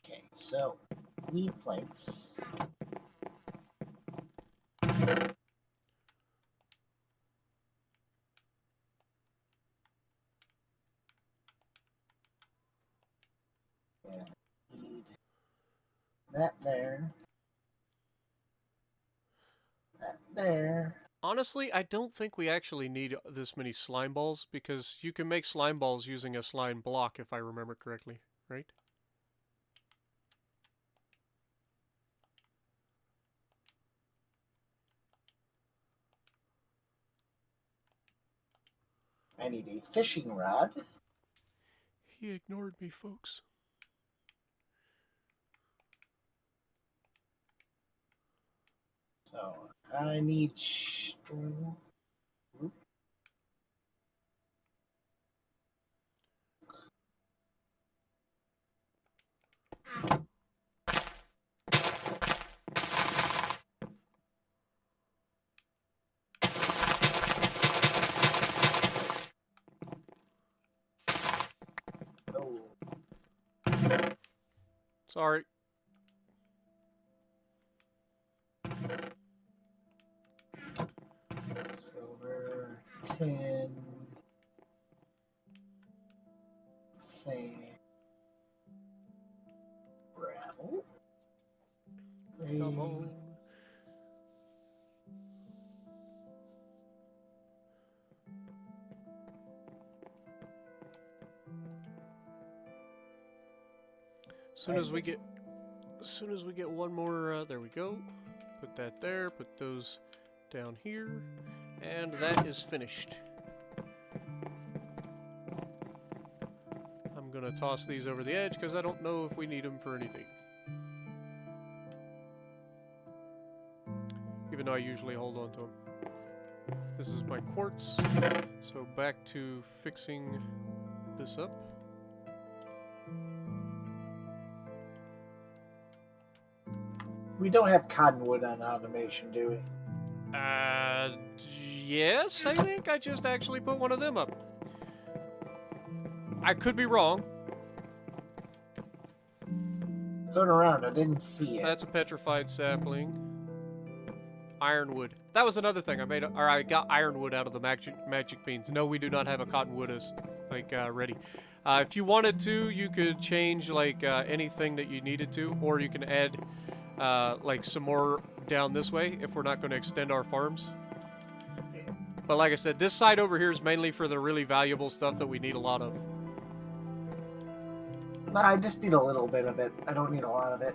okay, so lead planks. And need that there. That there. Honestly, I don't think we actually need this many slime balls because you can make slime balls using a slime block if I remember correctly, right? I need a fishing rod. He ignored me, folks. So I need string. Oh, Sorry. silver, tin, sand, gravel. Come Clay. on. Soon And as we this. get As soon as we get one more, there we go. Put that there, put those down here, and that is finished. I'm gonna toss these over the edge because I don't know if we need them for anything. Even though I usually hold on to them. This is my quartz, so back to fixing this up. We don't have cottonwood on automation, do we? Uh, yes, I think I just actually put one of them up. I could be wrong. Going around, I didn't see it. That's a petrified sapling. Ironwood. That was another thing I made, or I got ironwood out of the magic beans. No, we do not have a cottonwood as ready. If you wanted to, you could change anything that you needed to, or you can add like some more down this way if we're not going to extend our farms. But like I said, this side over here is mainly for the really valuable stuff that we need a lot of. No, I just need a little bit of it. I don't need a lot of it.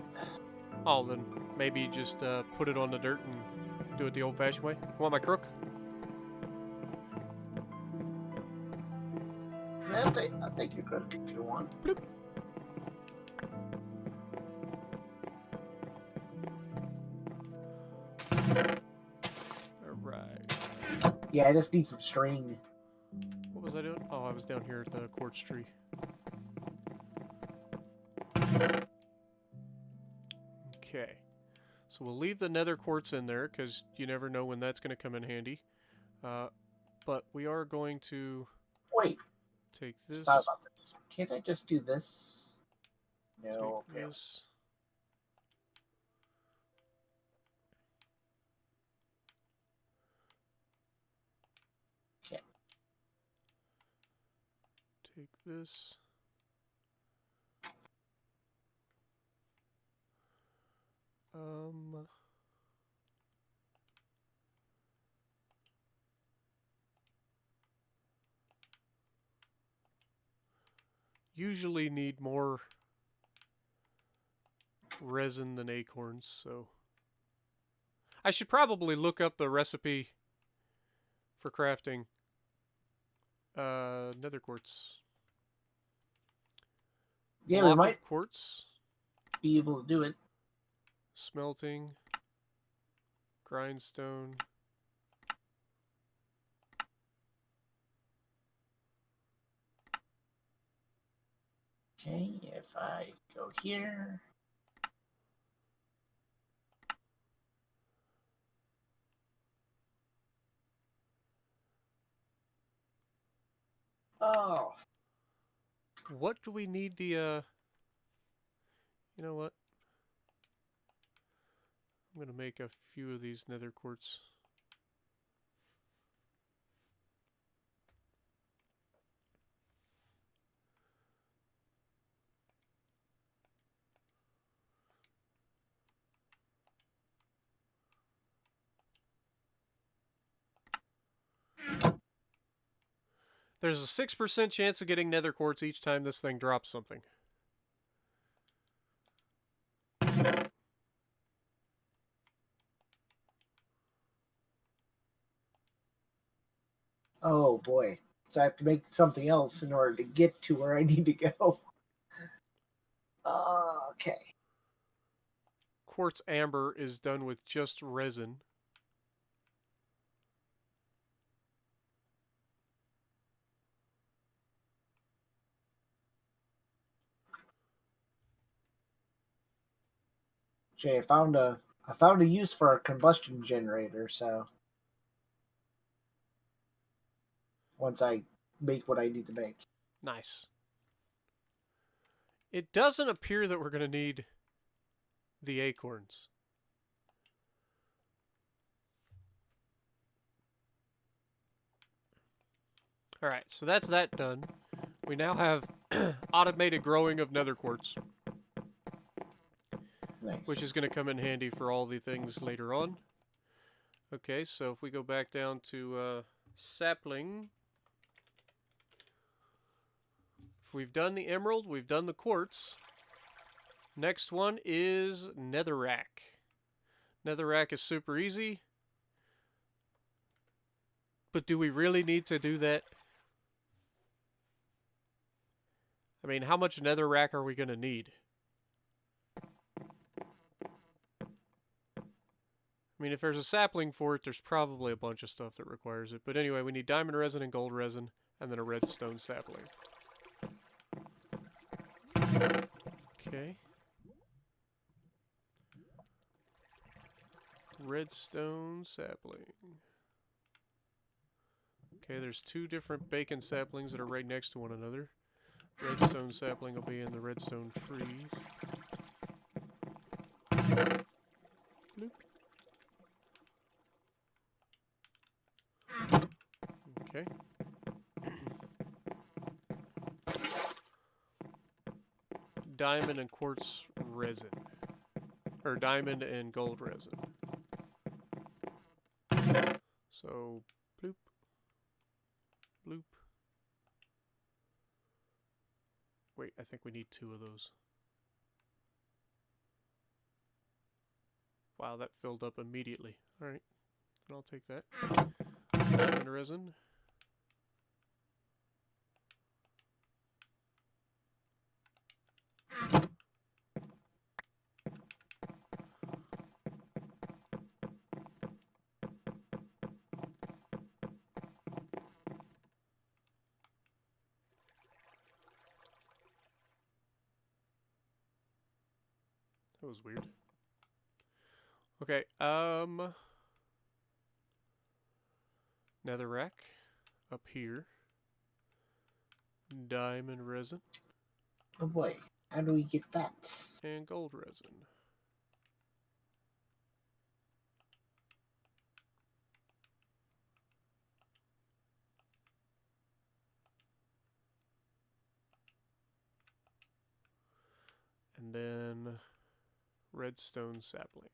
Oh, then maybe just put it on the dirt and do it the old-fashioned way. Want my crook? I'll take your credit if you want. Bloop. Alright. Yeah, I just need some string. What was I doing? Oh, I was down here at the quartz tree. Okay. So we'll leave the nether quartz in there, because you never know when that's going to come in handy. But we are going to Wait, take this. just thought about this. Can't I just do this? No, Take okay. this. Okay. take this. Usually need more resin than acorns, so I should probably look up the recipe for crafting nether quartz. Yeah, Block we might of quartz, be able to do it. smelting, grindstone. Okay, if I go here. Oh, What do we need the, you know what? I'm going to make a few of these nether quartz. There's a 6% chance of getting nether quartz each time this thing drops something. oh boy. So I have to make something else in order to get to where I need to go. Okay. Quartz amber is done with just resin. Okay, I found a use for a combustion generator, so once I make what I need to make. Nice. It doesn't appear that we're going to need the acorns. Alright, so that's that done. We now have automated growing of nether quartz, Nice. which is going to come in handy for all the things later on. Okay, so if we go back down to sapling, if we've done the emerald, we've done the quartz. Next one is netherrack. Netherrack is super easy. But do we really need to do that? I mean, how much netherrack are we going to need? I mean, if there's a sapling for it, there's probably a bunch of stuff that requires it. But anyway, we need diamond resin and gold resin, and then a redstone sapling. Okay. Redstone sapling. Okay, there's two different bacon saplings that are right next to one another. Redstone sapling will be in the redstone trees. Bloop. Okay. Diamond and quartz resin. Or diamond and gold resin. So, bloop. Bloop. Wait, I think we need two of those. Wow, that filled up immediately. Alright, then I'll take that. Diamond resin. That was weird. Okay, netherrack up here. Diamond resin Oh boy, how do we get that? and gold resin. one redstone sapling.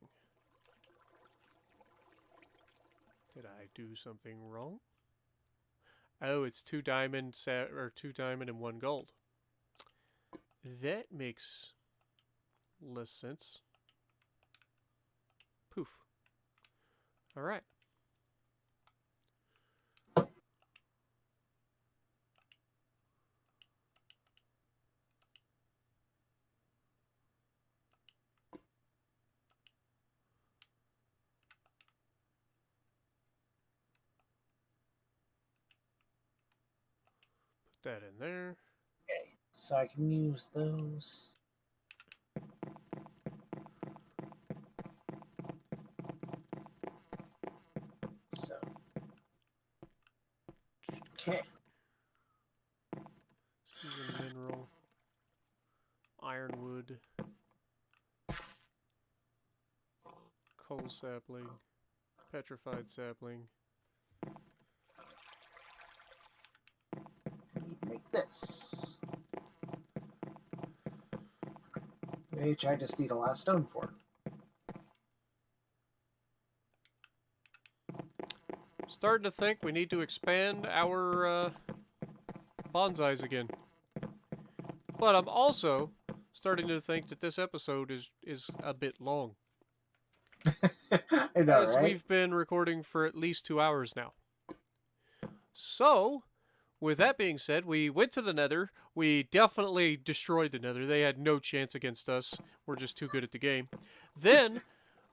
Did I do something wrong? Oh, it's 2 diamond or 2 diamond and 1 gold. That makes less sense. Poof. All right. Put that in there. Okay, so I can use those. So, okay. Seasoned mineral. Ironwood. Coal sapling. Petrified sapling. Make this. Which I just need a last stone for. Starting to think we need to expand our bonsais again. But I'm also starting to think that this episode is a bit long. I know, As right? we've been recording for at least 2 hours now. So, with that being said, we went to the Nether. We definitely destroyed the Nether. They had no chance against us. We're just too good at the game. Then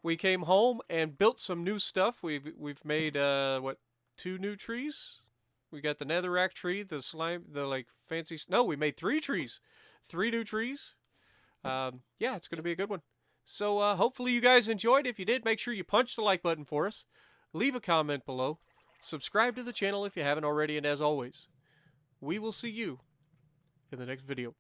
we came home and built some new stuff. We've made 2 new trees. We got the netherrack tree, the slime, the like fancy. No, we made 3 trees, 3 new trees. Yeah, it's gonna be a good one. So hopefully you guys enjoyed. If you did, make sure you punch the like button for us. Leave a comment below. Subscribe to the channel if you haven't already. And as always, we will see you in the next video.